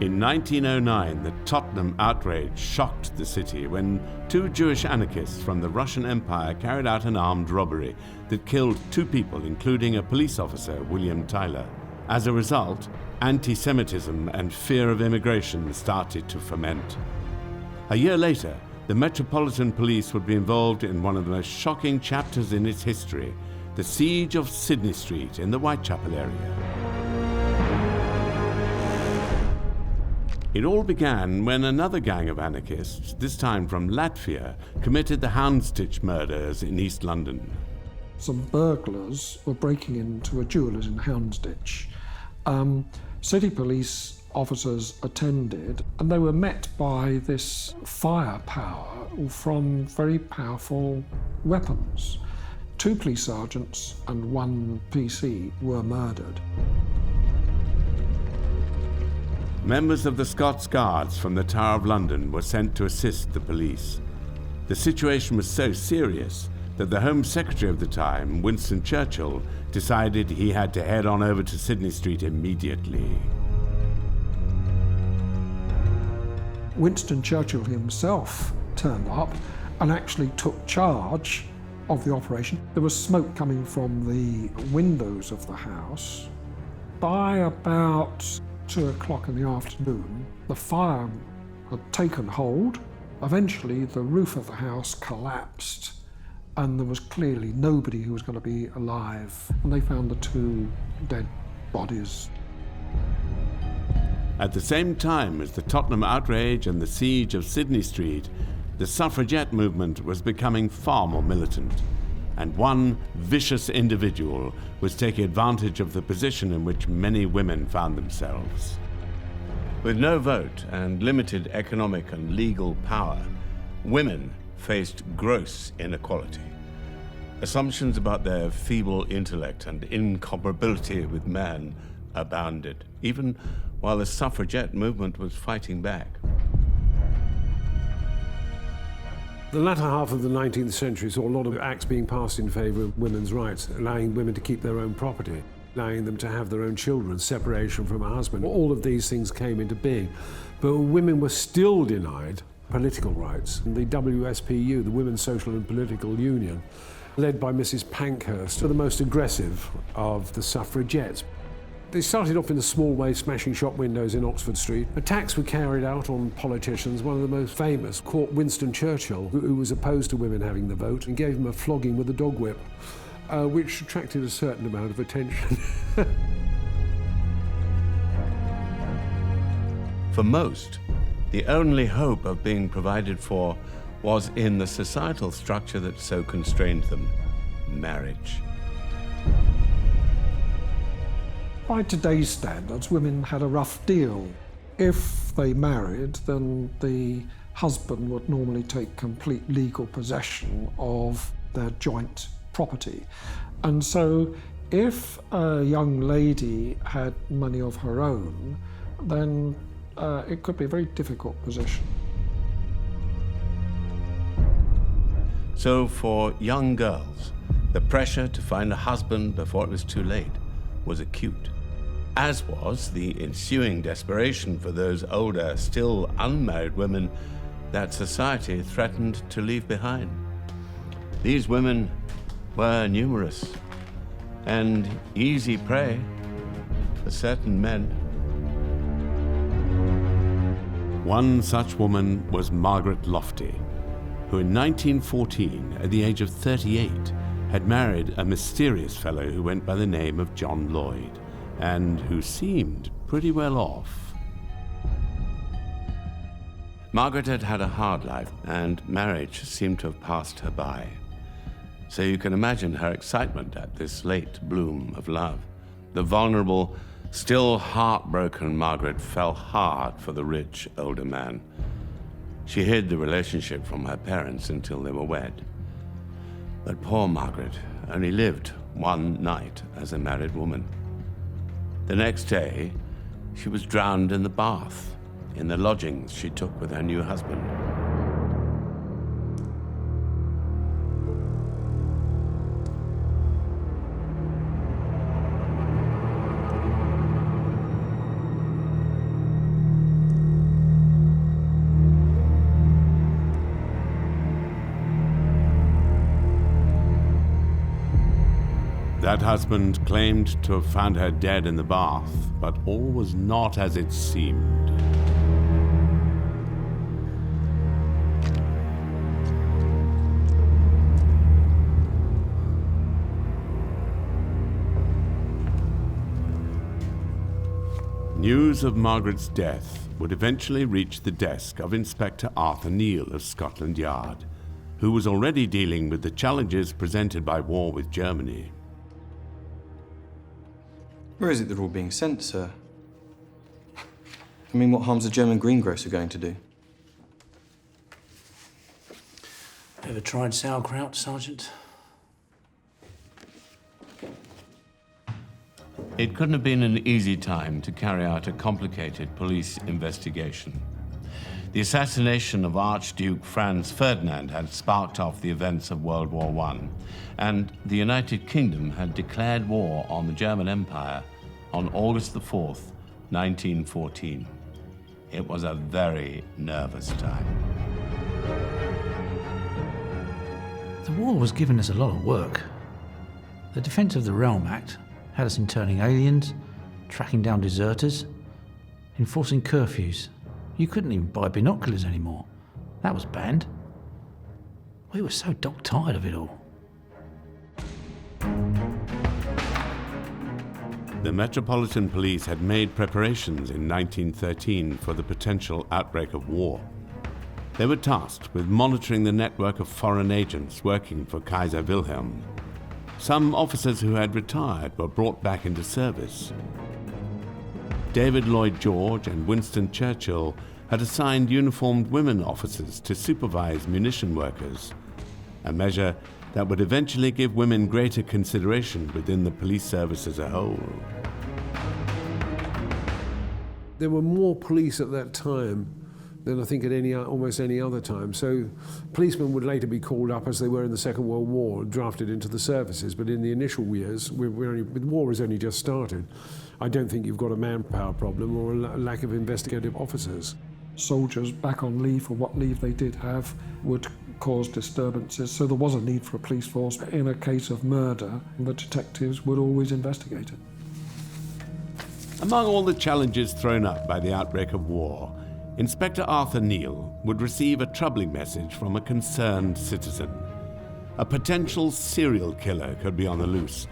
In 1909, the Tottenham outrage shocked the city when two Jewish anarchists from the Russian Empire carried out an armed robbery that killed two people, including a police officer, William Tyler. As a result, anti-Semitism and fear of immigration started to ferment. A year later, the Metropolitan Police would be involved in one of the most shocking chapters in its history, the siege of Sydney Street in the Whitechapel area. It all began when another gang of anarchists, this time from Latvia, committed the Houndsditch murders in East London. Some burglars were breaking into a jeweller's in Houndsditch. City police officers attended, and they were met by this firepower from very powerful weapons. 2 police sergeants and 1 PC were murdered. Members of the Scots Guards from the Tower of London were sent to assist the police. The situation was so serious that the Home Secretary of the time, Winston Churchill, decided he had to head on over to Sydney Street immediately. Winston Churchill himself turned up and actually took charge of the operation. There was smoke coming from the windows of the house. By about 2 o'clock in the afternoon, the fire had taken hold. Eventually, the roof of the house collapsed, and there was clearly nobody who was going to be alive. And they found the 2 dead bodies. At the same time as the Tottenham outrage and the siege of Sydney Street, the suffragette movement was becoming far more militant. and one vicious individual was taking advantage of the position in which many women found themselves. With no vote and limited economic and legal power, women faced gross inequality. Assumptions about their feeble intellect and incomparability with man abounded, even while the suffragette movement was fighting back. The latter half of the 19th century saw a lot of acts being passed in favour of women's rights, allowing women to keep their own property, allowing them to have their own children, separation from a husband. All of these things came into being. But women were still denied political rights. And the WSPU, the Women's Social and Political Union, led by Mrs. Pankhurst, were the most aggressive of the suffragettes. They started off in a small way, smashing shop windows in Oxford Street. Attacks were carried out on politicians. One of the most famous caught Winston Churchill, who was opposed to women having the vote, and gave him a flogging with a dog whip, which attracted a certain amount of attention. For most, the only hope of being provided for was in the societal structure that so constrained them: marriage. By today's standards, women had a rough deal. If they married, then the husband would normally take complete legal possession of their joint property. And so if a young lady had money of her own, then it could be a very difficult position. So for young girls, the pressure to find a husband before it was too late was acute, as was the ensuing desperation for those older, still unmarried women that society threatened to leave behind. These women were numerous and easy prey for certain men. One such woman was Margaret Lofty, who in 1914, at the age of 38, had married a mysterious fellow who went by the name of John Lloyd, and who seemed pretty well off. Margaret had had a hard life, and marriage seemed to have passed her by. So you can imagine her excitement at this late bloom of love. The vulnerable, still heartbroken Margaret fell hard for the rich older man. She hid the relationship from her parents until they were wed. But poor Margaret only lived one night as a married woman. The next day, she was drowned in the bath, in the lodgings she took with her new husband. That husband claimed to have found her dead in the bath, but all was not as it seemed. News of Margaret's death would eventually reach the desk of Inspector Arthur Neal of Scotland Yard, who was already dealing with the challenges presented by war with Germany. Where is it they're all being sent, sir? I mean, what harm's the German greengrocer going to do? Ever tried sauerkraut, Sergeant? It couldn't have been an easy time to carry out a complicated police investigation. The assassination of Archduke Franz Ferdinand had sparked off the events of World War I, and the United Kingdom had declared war on the German Empire on August the 4th, 1914. It was a very nervous time. The war was giving us a lot of work. The Defence of the Realm Act had us interning aliens, tracking down deserters, enforcing curfews. You couldn't even buy binoculars anymore. That was banned. We were so dog-tired of it all. The Metropolitan Police had made preparations in 1913 for the potential outbreak of war. They were tasked with monitoring the network of foreign agents working for Kaiser Wilhelm. Some officers who had retired were brought back into service. David Lloyd George and Winston Churchill had assigned uniformed women officers to supervise munition workers, a measure that would eventually give women greater consideration within the police service as a whole. There were more police at that time than I think at almost any other time. So policemen would later be called up, as they were in the Second World War, drafted into the services. But in the initial years, the war has only just started. I don't think you've got a manpower problem or a lack of investigative officers. Soldiers back on leave, or what leave they did have, would cause disturbances, so there was a need for a police force. In a case of murder, the detectives would always investigate it. Among all the challenges thrown up by the outbreak of war, Inspector Arthur Neal would receive a troubling message from a concerned citizen. A potential serial killer could be on the loose,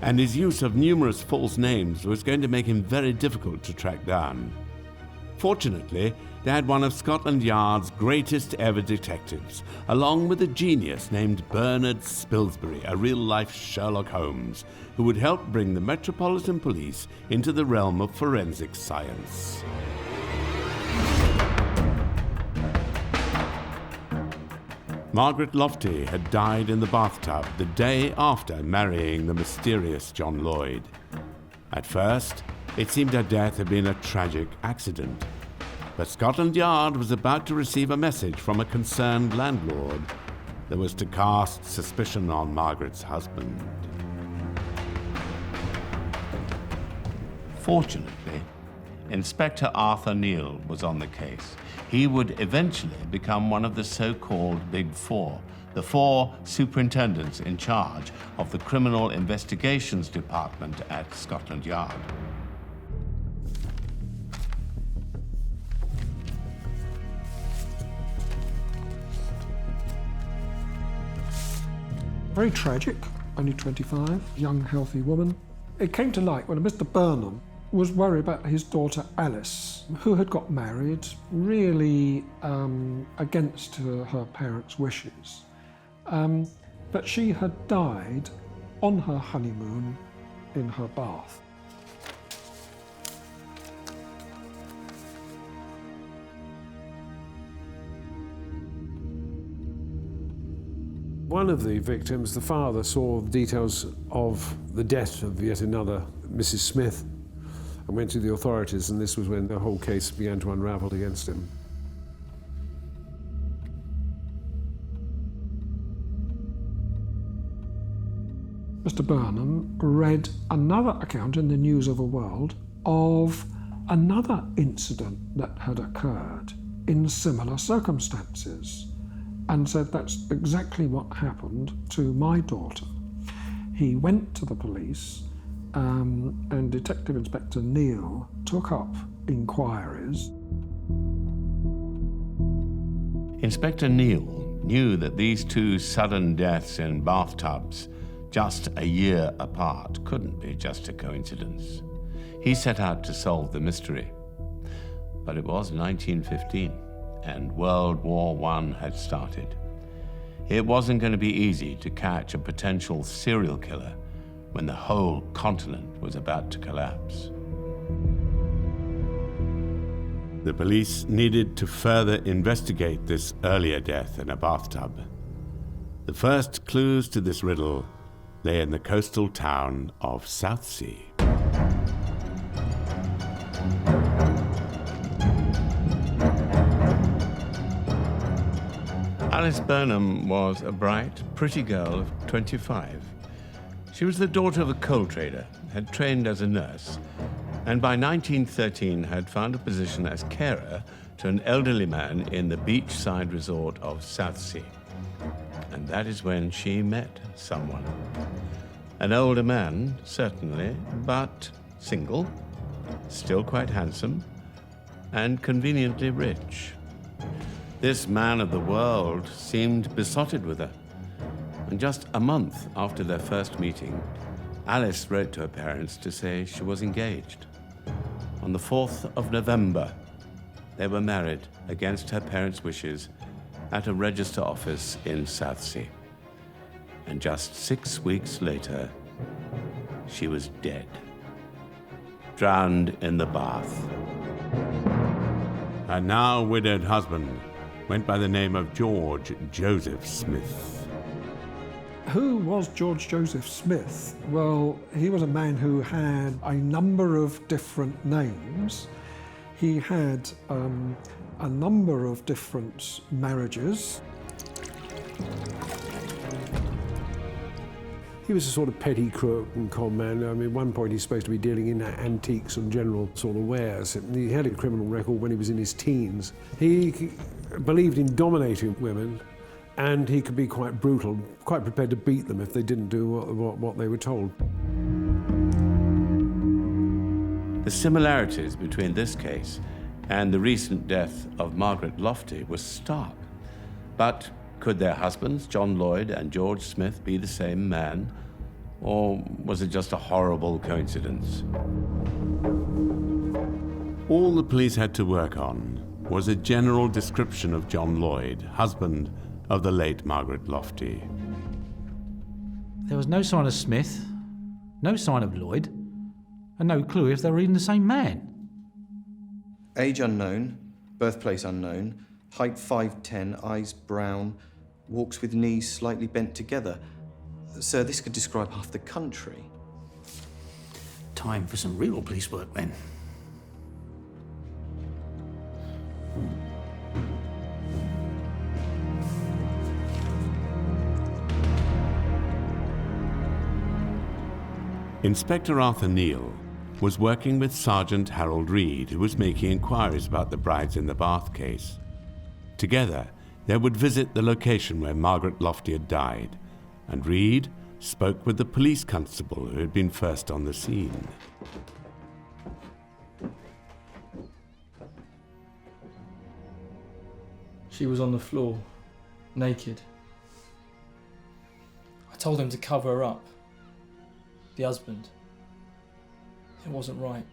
and his use of numerous false names was going to make him very difficult to track down. Fortunately, they had one of Scotland Yard's greatest ever detectives, along with a genius named Bernard Spilsbury, a real-life Sherlock Holmes, who would help bring the Metropolitan Police into the realm of forensic science. Margaret Lofty had died in the bathtub the day after marrying the mysterious John Lloyd. At first, it seemed her death had been a tragic accident. But Scotland Yard was about to receive a message from a concerned landlord that was to cast suspicion on Margaret's husband. Fortunately, Inspector Arthur Neal was on the case. He would eventually become one of the so-called Big Four, the four superintendents in charge of the Criminal Investigations Department at Scotland Yard. Very tragic, only 25, young, healthy woman. It came to light when Mr. Burnham was worried about his daughter Alice, who had got married, really against her parents' wishes. But she had died on her honeymoon in her bath. One of the victims, the father, saw the details of the death of yet another Mrs. Smith and went to the authorities, and this was when the whole case began to unravel against him. Mr. Burnham read another account in the News of the World of another incident that had occurred in similar circumstances, and said, that's exactly what happened to my daughter. He went to the police, and Detective Inspector Neal took up inquiries. Inspector Neal knew that these two sudden deaths in bathtubs, just a year apart, couldn't be just a coincidence. He set out to solve the mystery. But it was 1915, and World War I had started. It wasn't going to be easy to catch a potential serial killer when the whole continent was about to collapse. The police needed to further investigate this earlier death in a bathtub. The first clues to this riddle lay in the coastal town of Southsea. Alice Burnham was a bright, pretty girl of 25. She was the daughter of a coal trader, had trained as a nurse, and by 1913 had found a position as carer to an elderly man in the beachside resort of Southsea. And that is when she met someone. An older man, certainly, but single, still quite handsome, and conveniently rich. This man of the world seemed besotted with her. And just a month after their first meeting, Alice wrote to her parents to say she was engaged. On the 4th of November, they were married against her parents' wishes at a register office in Southsea. And just 6 weeks later, she was dead, drowned in the bath. Her now widowed husband went by the name of George Joseph Smith. Who was George Joseph Smith? Well, he was a man who had a number of different names. He had a number of different marriages. He was a sort of petty crook and con man. I mean, at one point he's supposed to be dealing in antiques and general sort of wares. He had a criminal record when he was in his teens. He believed in dominating women, and he could be quite brutal, quite prepared to beat them if they didn't do what they were told. The similarities between this case and the recent death of Margaret Lofty were stark. But could their husbands, John Lloyd and George Smith, be the same man? Or was it just a horrible coincidence? All the police had to work on was a general description of John Lloyd, husband of the late Margaret Lofty. There was no sign of Smith, no sign of Lloyd, and no clue if they were even the same man. Age unknown, birthplace unknown, height 5'10", eyes brown, walks with knees slightly bent together. Sir, this could describe half the country. Time for some real police work then. Inspector Arthur Neal was working with Sergeant Harold Reed, who was making inquiries about the brides in the Bath case. Together, they would visit the location where Margaret Lofty had died, and Reed spoke with the police constable who had been first on the scene. She was on the floor, naked. I told him to cover her up. The husband. It wasn't right.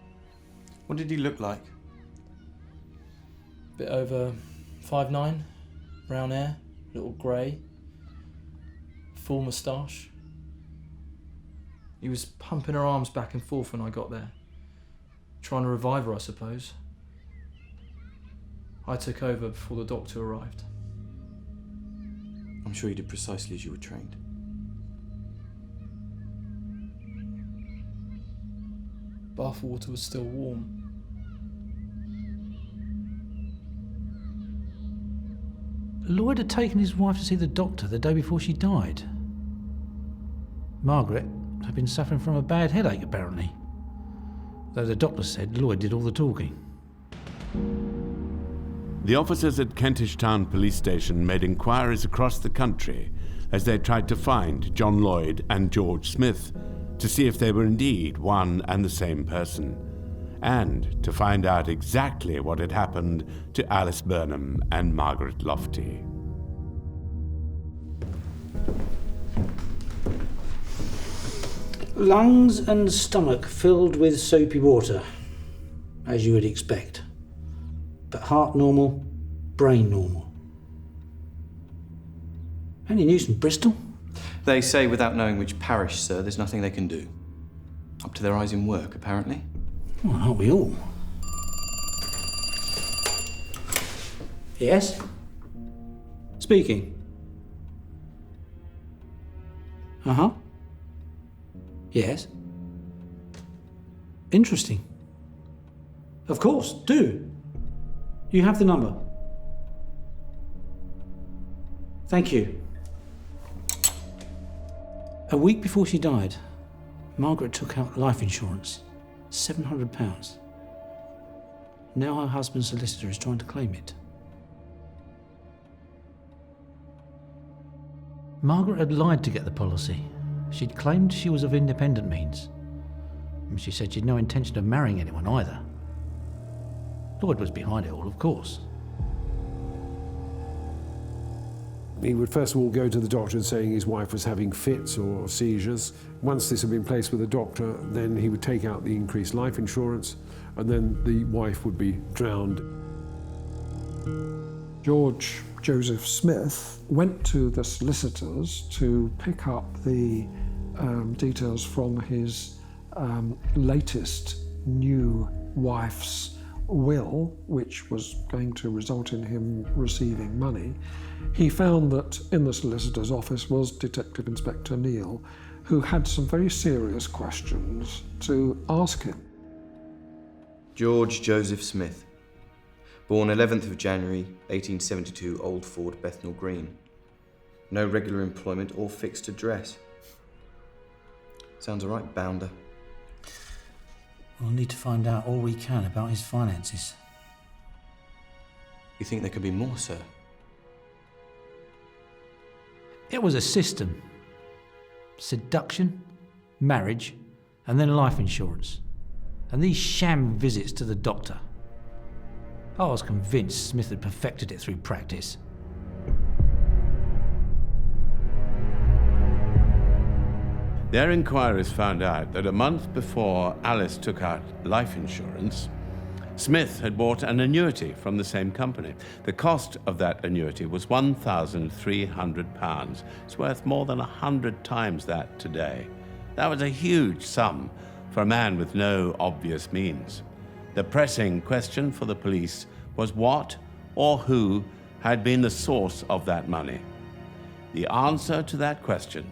What did he look like? Bit over 5'9", brown hair, little grey, full moustache. He was pumping her arms back and forth when I got there. Trying to revive her, I suppose. I took over before the doctor arrived. I'm sure you did precisely as you were trained. Bath water was still warm. Lloyd had taken his wife to see the doctor the day before she died. Margaret had been suffering from a bad headache, apparently, though the doctor said Lloyd did all the talking. The officers at Kentish Town Police Station made inquiries across the country as they tried to find John Lloyd and George Smith to see if they were indeed one and the same person, and to find out exactly what had happened to Alice Burnham and Margaret Lofty. Lungs and stomach filled with soapy water, as you would expect. But heart normal, brain normal. Any news from Bristol? They say without knowing which parish, sir, there's nothing they can do. Up to their eyes in work, apparently. Well, aren't we all? Yes? Speaking. Uh-huh. Yes. Interesting. Of course, do. You have the number. Thank you. A week before she died, Margaret took out life insurance, £700. Now her husband's solicitor is trying to claim it. Margaret had lied to get the policy. She'd claimed she was of independent means. And she said she'd no intention of marrying anyone either. Lloyd was behind it all, of course. He would first of all go to the doctor saying his wife was having fits or seizures. Once this had been placed with the doctor, then he would take out the increased life insurance, and then the wife would be drowned. George Joseph Smith, went to the solicitors to pick up the details from his latest new wife's will, which was going to result in him receiving money. He found that in the solicitor's office was Detective Inspector Neal, who had some very serious questions to ask him. George Joseph Smith, born 11th of January 1872, Old Ford, Bethnal Green. No regular employment or fixed address. Sounds all right, Bounder. We'll need to find out all we can about his finances. You think there could be more, sir? It was a system. Seduction, marriage, and then life insurance. And these sham visits to the doctor. I was convinced Smith had perfected it through practice. Their inquiries found out that a month before Alice took out life insurance, Smith had bought an annuity from the same company. The cost of that annuity was £1,300. It's worth more than 100 times that today. That was a huge sum for a man with no obvious means. The pressing question for the police was what or who had been the source of that money. The answer to that question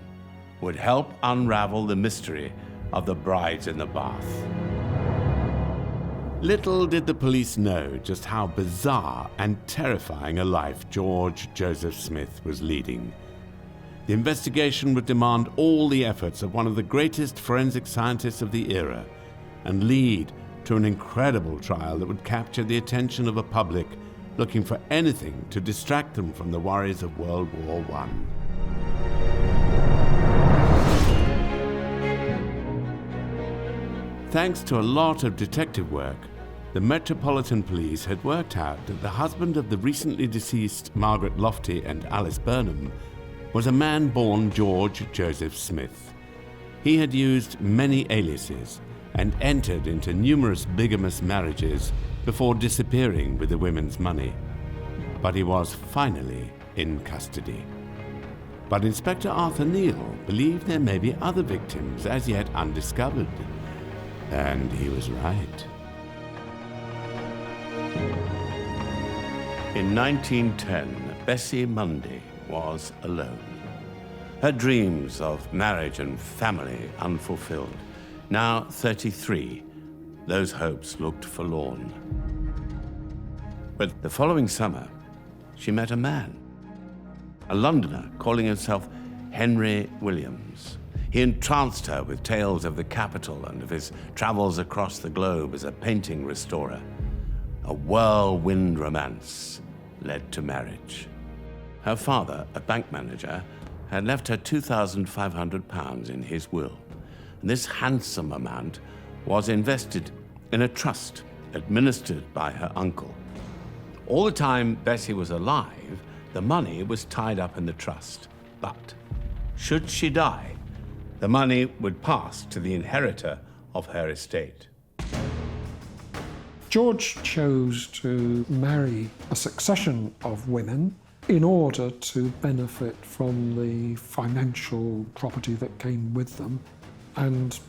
would help unravel the mystery of the brides in the bath. Little did the police know just how bizarre and terrifying a life George Joseph Smith was leading. The investigation would demand all the efforts of one of the greatest forensic scientists of the era and lead to an incredible trial that would capture the attention of a public looking for anything to distract them from the worries of World War I. Thanks to a lot of detective work, the Metropolitan Police had worked out that the husband of the recently deceased Margaret Lofty and Alice Burnham was a man born George Joseph Smith. He had used many aliases and entered into numerous bigamous marriages before disappearing with the women's money. But he was finally in custody. But Inspector Arthur Neal believed there may be other victims as yet undiscovered. And he was right. In 1910, Bessie Mundy was alone. Her dreams of marriage and family unfulfilled. Now 33, those hopes looked forlorn. But the following summer, she met a man, a Londoner calling himself Henry Williams. He entranced her with tales of the capital and of his travels across the globe as a painting restorer. A whirlwind romance led to marriage. Her father, a bank manager, had left her £2,500 in his will. And this handsome amount was invested in a trust administered by her uncle. All the time Bessie was alive, the money was tied up in the trust. But should she die, the money would pass to the inheritor of her estate. George chose to marry a succession of women in order to benefit from the financial property that came with them, and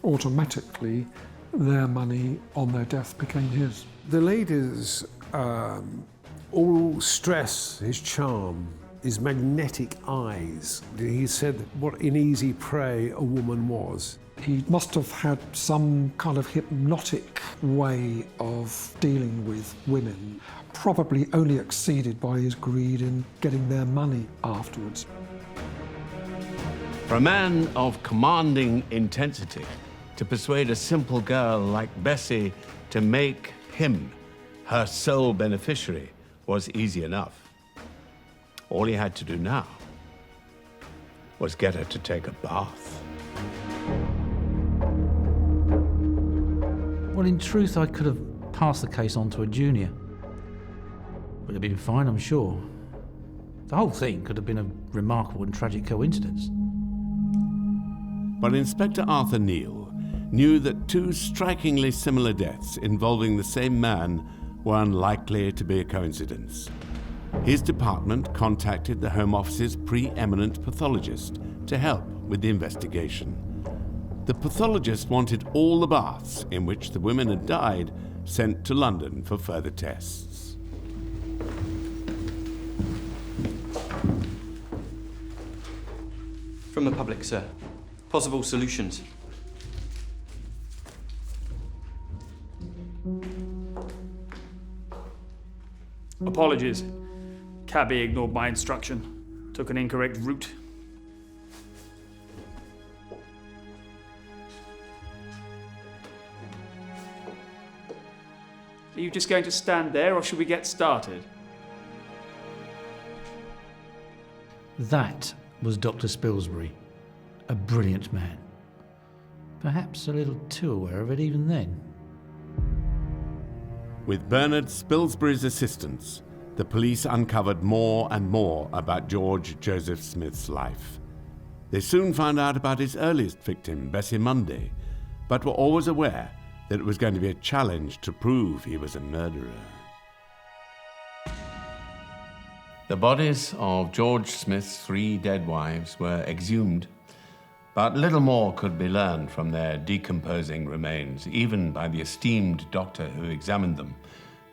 automatically their money on their death became his. The ladies all stress his charm, his magnetic eyes. He said what an easy prey a woman was. He must have had some kind of hypnotic way of dealing with women, probably only exceeded by his greed in getting their money afterwards. For a man of commanding intensity to persuade a simple girl like Bessie to make him her sole beneficiary was easy enough. All he had to do now was get her to take a bath. Well, in truth, I could have passed the case on to a junior. Would have been fine, I'm sure. The whole thing could have been a remarkable and tragic coincidence. But Inspector Arthur Neal knew that two strikingly similar deaths involving the same man were unlikely to be a coincidence. His department contacted the Home Office's preeminent pathologist to help with the investigation. The pathologist wanted all the baths in which the women had died sent to London for further tests. From the public, sir. Possible solutions. Apologies. Cabby ignored my instruction. Took an incorrect route. Are you just going to stand there, or should we get started? That was Dr. Spilsbury, a brilliant man. Perhaps a little too aware of it even then. With Bernard Spilsbury's assistance, the police uncovered more and more about George Joseph Smith's life. They soon found out about his earliest victim, Bessie Munday, but were always aware that it was going to be a challenge to prove he was a murderer. The bodies of George Smith's 3 dead wives were exhumed, but little more could be learned from their decomposing remains, even by the esteemed doctor who examined them.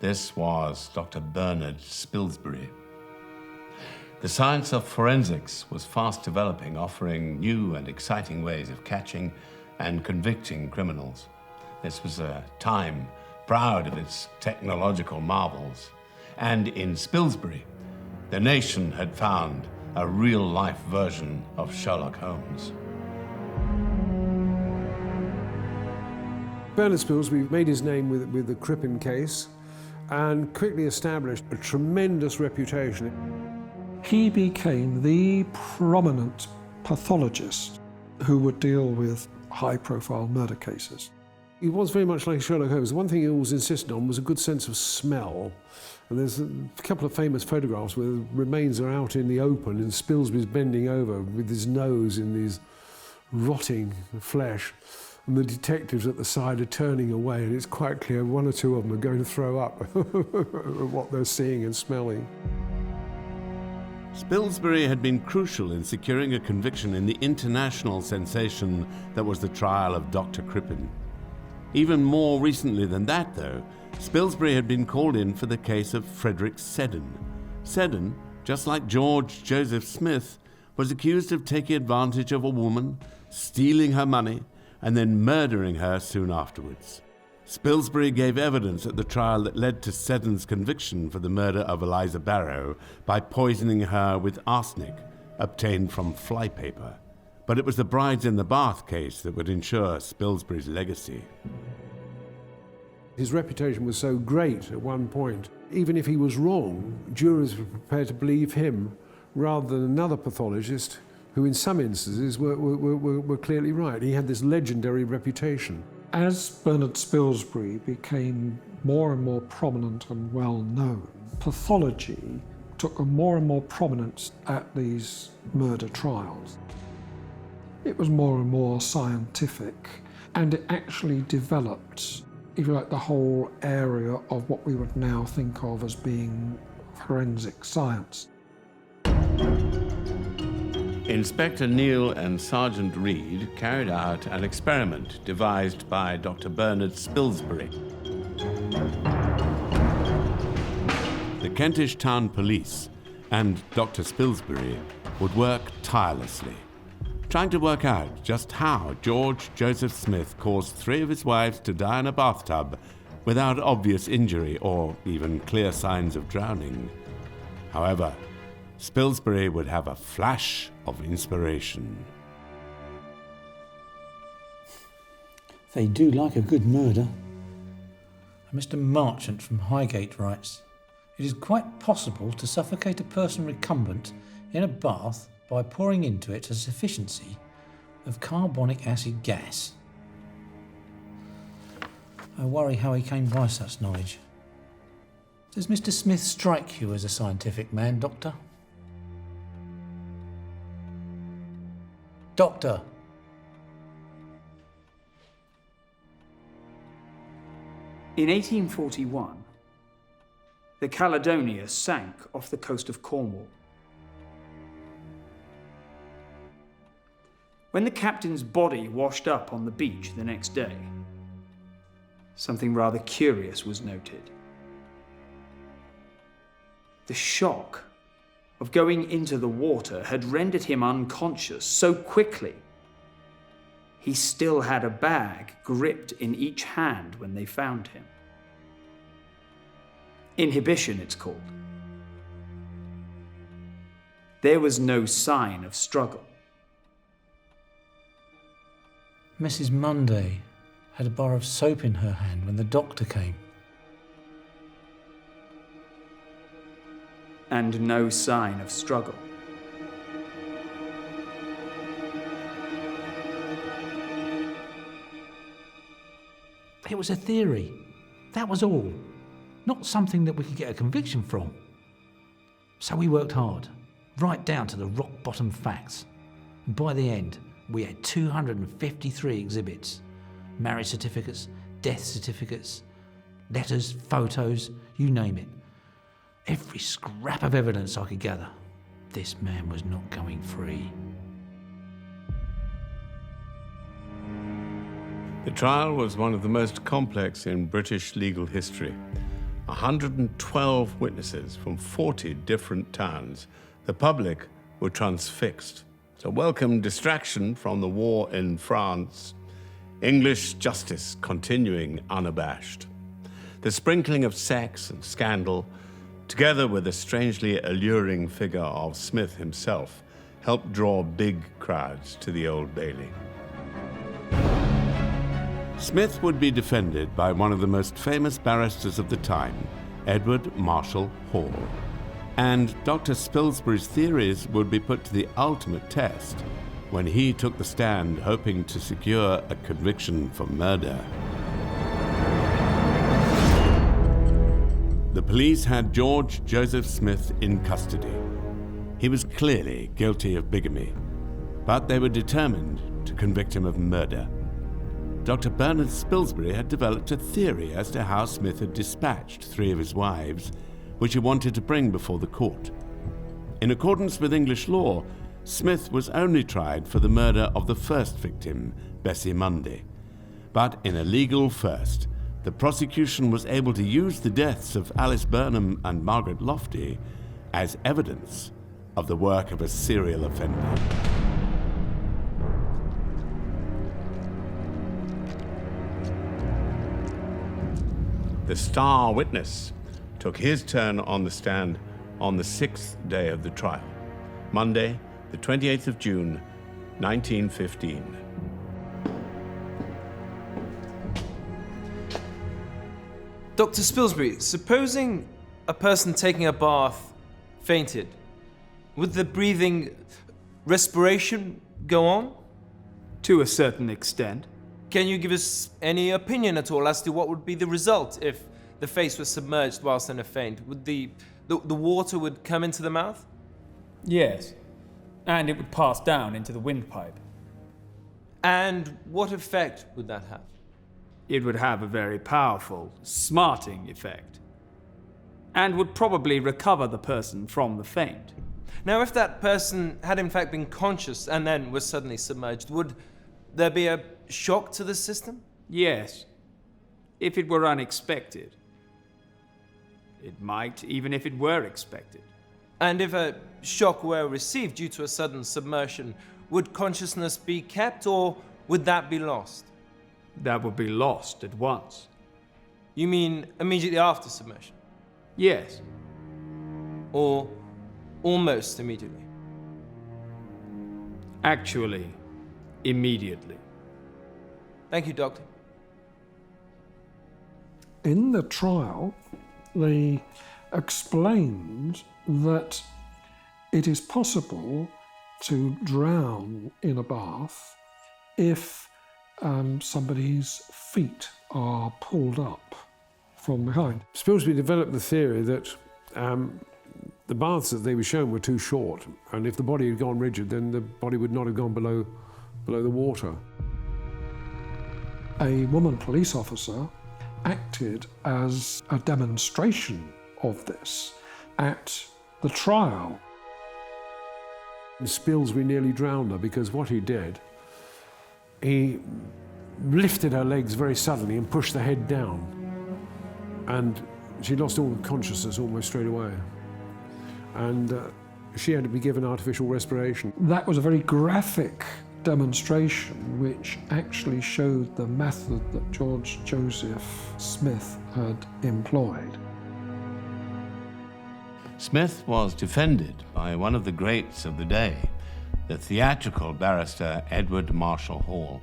This was Dr. Bernard Spilsbury. The science of forensics was fast developing, offering new and exciting ways of catching and convicting criminals. This was a time proud of its technological marvels. And in Spilsbury, the nation had found a real-life version of Sherlock Holmes. Bernard Spilsbury made his name with the Crippen case and quickly established a tremendous reputation. He became the prominent pathologist who would deal with high-profile murder cases. He was very much like Sherlock Holmes. The one thing he always insisted on was a good sense of smell. And there's a couple of famous photographs where the remains are out in the open and Spilsbury's bending over with his nose in these rotting flesh. And the detectives at the side are turning away, and it's quite clear one or two of them are going to throw up what they're seeing and smelling. Spilsbury had been crucial in securing a conviction in the international sensation that was the trial of Dr. Crippen. Even more recently than that, though, Spilsbury had been called in for the case of Frederick Seddon. Seddon, just like George Joseph Smith, was accused of taking advantage of a woman, stealing her money, and then murdering her soon afterwards. Spilsbury gave evidence at the trial that led to Seddon's conviction for the murder of Eliza Barrow by poisoning her with arsenic, obtained from flypaper. But it was the Brides in the Bath case that would ensure Spilsbury's legacy. His reputation was so great at one point, even if he was wrong, jurors were prepared to believe him rather than another pathologist who in some instances were clearly right. He had this legendary reputation. As Bernard Spilsbury became more and more prominent and well known, pathology took a more and more prominence at these murder trials. It was more and more scientific, and it actually developed, if you like, the whole area of what we would now think of as being forensic science. Inspector Neal and Sergeant Reed carried out an experiment devised by Dr. Bernard Spilsbury. The Kentish Town Police and Dr. Spilsbury would work tirelessly, trying to work out just how George Joseph Smith caused 3 of his wives to die in a bathtub without obvious injury or even clear signs of drowning. However, Spilsbury would have a flash of inspiration. They do like a good murder. Mr. Marchant from Highgate writes, "It is quite possible to suffocate a person recumbent in a bath by pouring into it a sufficiency of carbonic acid gas." I worry how he came by such knowledge. Does Mr. Smith strike you as a scientific man, Doctor? Doctor! In 1841, the Caledonia sank off the coast of Cornwall. When the captain's body washed up on the beach the next day, something rather curious was noted. The shock of going into the water had rendered him unconscious so quickly. He still had a bag gripped in each hand when they found him. Inhibition, it's called. There was no sign of struggle. Mrs. Munday had a bar of soap in her hand when the doctor came. And no sign of struggle. It was a theory. That was all. Not something that we could get a conviction from. So we worked hard, right down to the rock-bottom facts. And by the end, we had 253 exhibits. Marriage certificates, death certificates, letters, photos, you name it. Every scrap of evidence I could gather. This man was not going free. The trial was one of the most complex in British legal history. 112 witnesses from 40 different towns. The public were transfixed. It's a welcome distraction from the war in France. English justice continuing unabashed. The sprinkling of sex and scandal, together with the strangely alluring figure of Smith himself, helped draw big crowds to the Old Bailey. Smith would be defended by one of the most famous barristers of the time, Edward Marshall Hall. And Dr. Spilsbury's theories would be put to the ultimate test when he took the stand hoping to secure a conviction for murder. The police had George Joseph Smith in custody. He was clearly guilty of bigamy, but they were determined to convict him of murder. Dr. Bernard Spilsbury had developed a theory as to how Smith had dispatched 3 of his wives, which he wanted to bring before the court. In accordance with English law, Smith was only tried for the murder of the first victim, Bessie Munday. But in a legal first, the prosecution was able to use the deaths of Alice Burnham and Margaret Lofty as evidence of the work of a serial offender. The star witness took his turn on the stand on the 6th day of the trial, Monday, the 28th of June, 1915. Dr. Spilsbury, supposing a person taking a bath fainted, would the breathing, respiration go on? To a certain extent. Can you give us any opinion at all as to what would be the result if the face was submerged whilst in a faint? Would the water would come into the mouth? Yes, and it would pass down into the windpipe. And what effect would that have? It would have a very powerful, smarting effect, and would probably recover the person from the faint. Now, if that person had in fact been conscious and then was suddenly submerged, would there be a shock to the system? Yes, if it were unexpected. It might, even if it were expected. And if a shock were received due to a sudden submersion, would consciousness be kept or would that be lost? That would be lost at once. You mean immediately after submersion? Yes. Or almost immediately? Actually, immediately. Thank you, Doctor. In the trial, they explained that it is possible to drown in a bath if somebody's feet are pulled up from behind. Spilsbury developed the theory that the baths that they were shown were too short, and if the body had gone rigid, then the body would not have gone below the water. A woman police officer acted as a demonstration of this at the trial. Spilsbury nearly drowned her because what he did, he lifted her legs very suddenly and pushed the head down. And she lost all consciousness almost straight away. And she had to be given artificial respiration. That was a very graphic demonstration which actually showed the method that George Joseph Smith had employed. Smith was defended by one of the greats of the day, the theatrical barrister Edward Marshall Hall.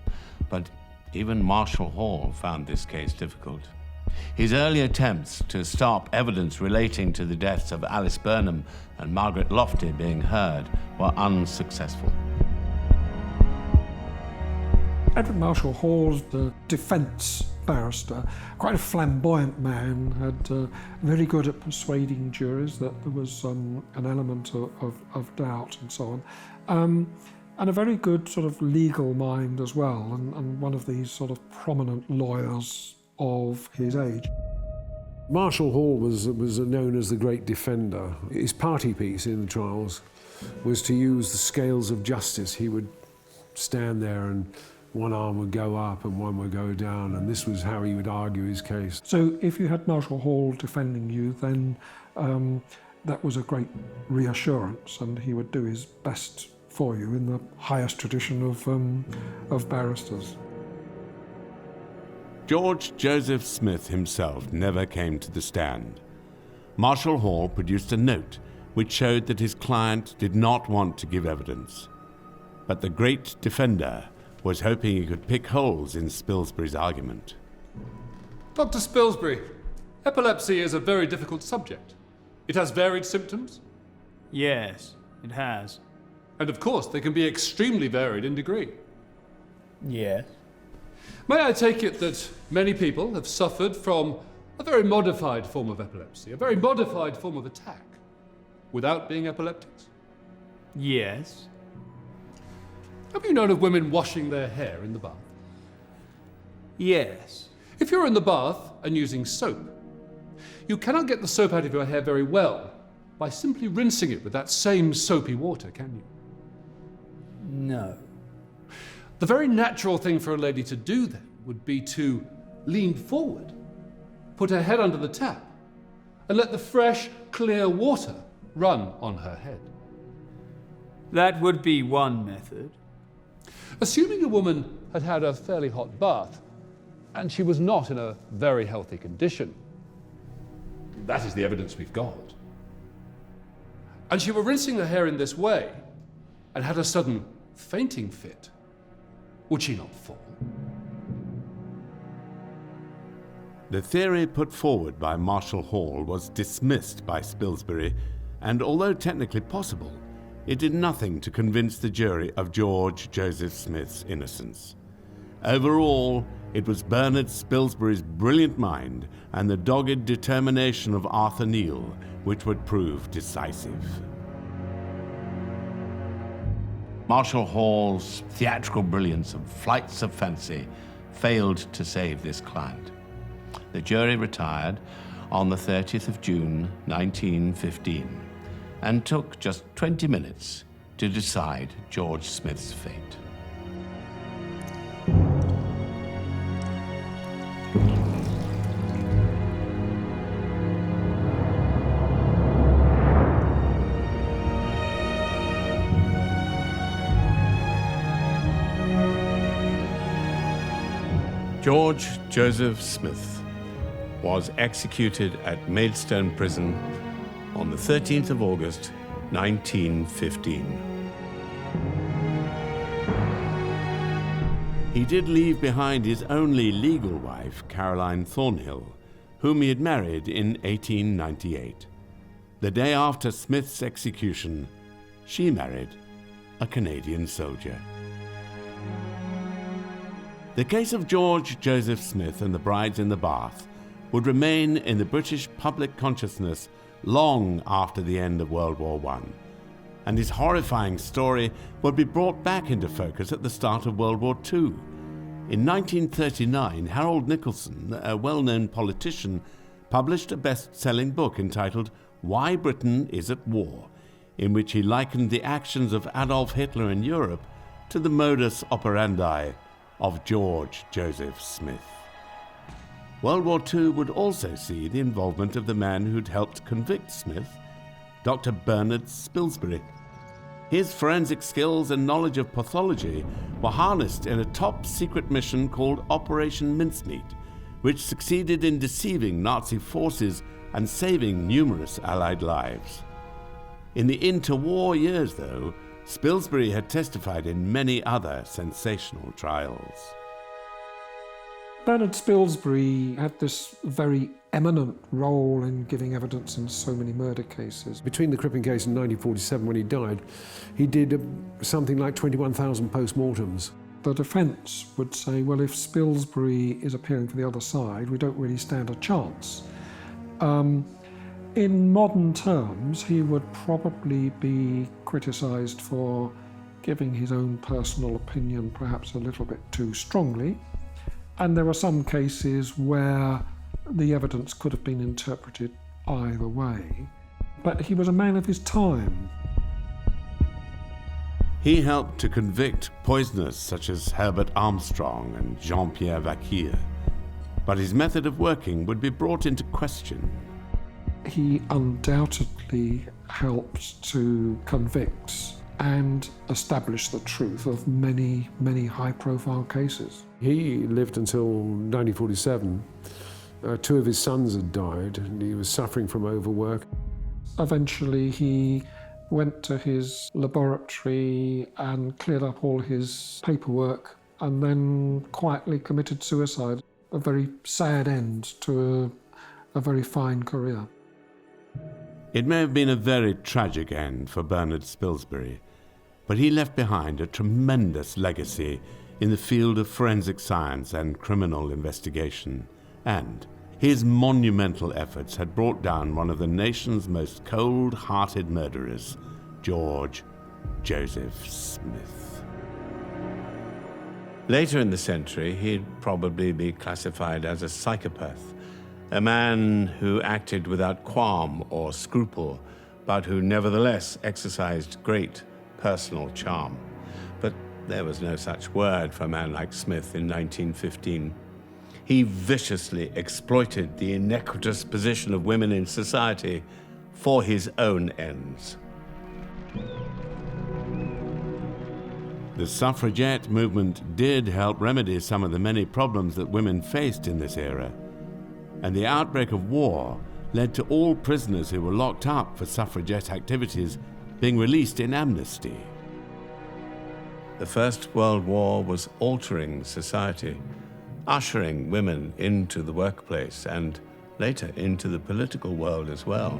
But even Marshall Hall found this case difficult. His early attempts to stop evidence relating to the deaths of Alice Burnham and Margaret Lofty being heard were unsuccessful. Edward Marshall Hall, the defence barrister, quite a flamboyant man, had very good at persuading juries that there was an element of doubt and so on. And a very good sort of legal mind as well, and one of these sort of prominent lawyers of his age. Marshall Hall was known as the great defender. His party piece in the trials was to use the scales of justice. He would stand there and one arm would go up and one would go down, and this was how he would argue his case. So if you had Marshall Hall defending you, then that was a great reassurance, and he would do his best for you in the highest tradition of barristers. George Joseph Smith himself never came to the stand. Marshall Hall produced a note which showed that his client did not want to give evidence. But the great defender was hoping he could pick holes in Spilsbury's argument. Dr. Spilsbury, epilepsy is a very difficult subject. It has varied symptoms? Yes, it has. And of course, they can be extremely varied in degree. Yes. May I take it that many people have suffered from a very modified form of epilepsy, a very modified form of attack, without being epileptics? Yes. Have you known of women washing their hair in the bath? Yes. If you're in the bath and using soap, you cannot get the soap out of your hair very well by simply rinsing it with that same soapy water, can you? No. The very natural thing for a lady to do then would be to lean forward, put her head under the tap, and let the fresh, clear water run on her head. That would be one method. Assuming a woman had had a fairly hot bath, and she was not in a very healthy condition, that is the evidence we've got, and she were rinsing her hair in this way, and had a sudden fainting fit, would she not fall? The theory put forward by Marshall Hall was dismissed by Spilsbury, and although technically possible, it did nothing to convince the jury of George Joseph Smith's innocence. Overall, it was Bernard Spilsbury's brilliant mind and the dogged determination of Arthur Neal which would prove decisive. Marshall Hall's theatrical brilliance and flights of fancy failed to save this client. The jury retired on the 30th of June, 1915, and took just 20 minutes to decide George Smith's fate. George Joseph Smith was executed at Maidstone Prison on the 13th of August, 1915. He did leave behind his only legal wife, Caroline Thornhill, whom he had married in 1898. The day after Smith's execution, she married a Canadian soldier. The case of George Joseph Smith and the brides in the bath would remain in the British public consciousness long after the end of World War I, and his horrifying story would be brought back into focus at the start of World War II. In 1939, Harold Nicolson, a well-known politician, published a best-selling book entitled Why Britain is at War, in which he likened the actions of Adolf Hitler in Europe to the modus operandi of George Joseph Smith. World War II would also see the involvement of the man who'd helped convict Smith, Dr. Bernard Spilsbury. His forensic skills and knowledge of pathology were harnessed in a top-secret mission called Operation Mincemeat, which succeeded in deceiving Nazi forces and saving numerous Allied lives. In the interwar years, though, Spilsbury had testified in many other sensational trials. Bernard Spilsbury had this very eminent role in giving evidence in so many murder cases. Between the Crippen case and 1947, when he died, he did something like 21,000 post-mortems. The defence would say, well, if Spilsbury is appearing for the other side, we don't really stand a chance. In modern terms, he would probably be criticised for giving his own personal opinion perhaps a little bit too strongly. And there are some cases where the evidence could have been interpreted either way. But he was a man of his time. He helped to convict poisoners such as Herbert Armstrong and Jean-Pierre Vaquier. But his method of working would be brought into question. He undoubtedly helped to convict and establish the truth of many, many high-profile cases. He lived until 1947. Two of his sons had died, and he was suffering from overwork. Eventually, he went to his laboratory and cleared up all his paperwork, and then quietly committed suicide. A very sad end to a very fine career. It may have been a very tragic end for Bernard Spilsbury, but he left behind a tremendous legacy in the field of forensic science and criminal investigation, and his monumental efforts had brought down one of the nation's most cold-hearted murderers, George Joseph Smith. Later in the century, he'd probably be classified as a psychopath, a man who acted without qualm or scruple, but who nevertheless exercised great personal charm. But there was no such word for a man like Smith in 1915. He viciously exploited the iniquitous position of women in society for his own ends. The suffragette movement did help remedy some of the many problems that women faced in this era, and the outbreak of war led to all prisoners who were locked up for suffragette activities being released in amnesty. The First World War was altering society, ushering women into the workplace and later into the political world as well.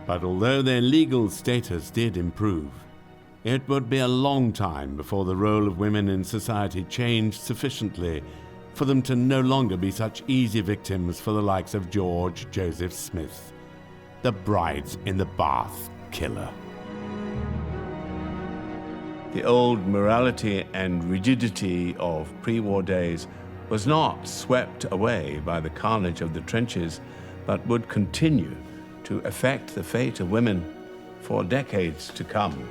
But although their legal status did improve, it would be a long time before the role of women in society changed sufficiently for them to no longer be such easy victims for the likes of George Joseph Smith, the brides in the bath killer. The old morality and rigidity of pre-war days was not swept away by the carnage of the trenches, but would continue to affect the fate of women for decades to come.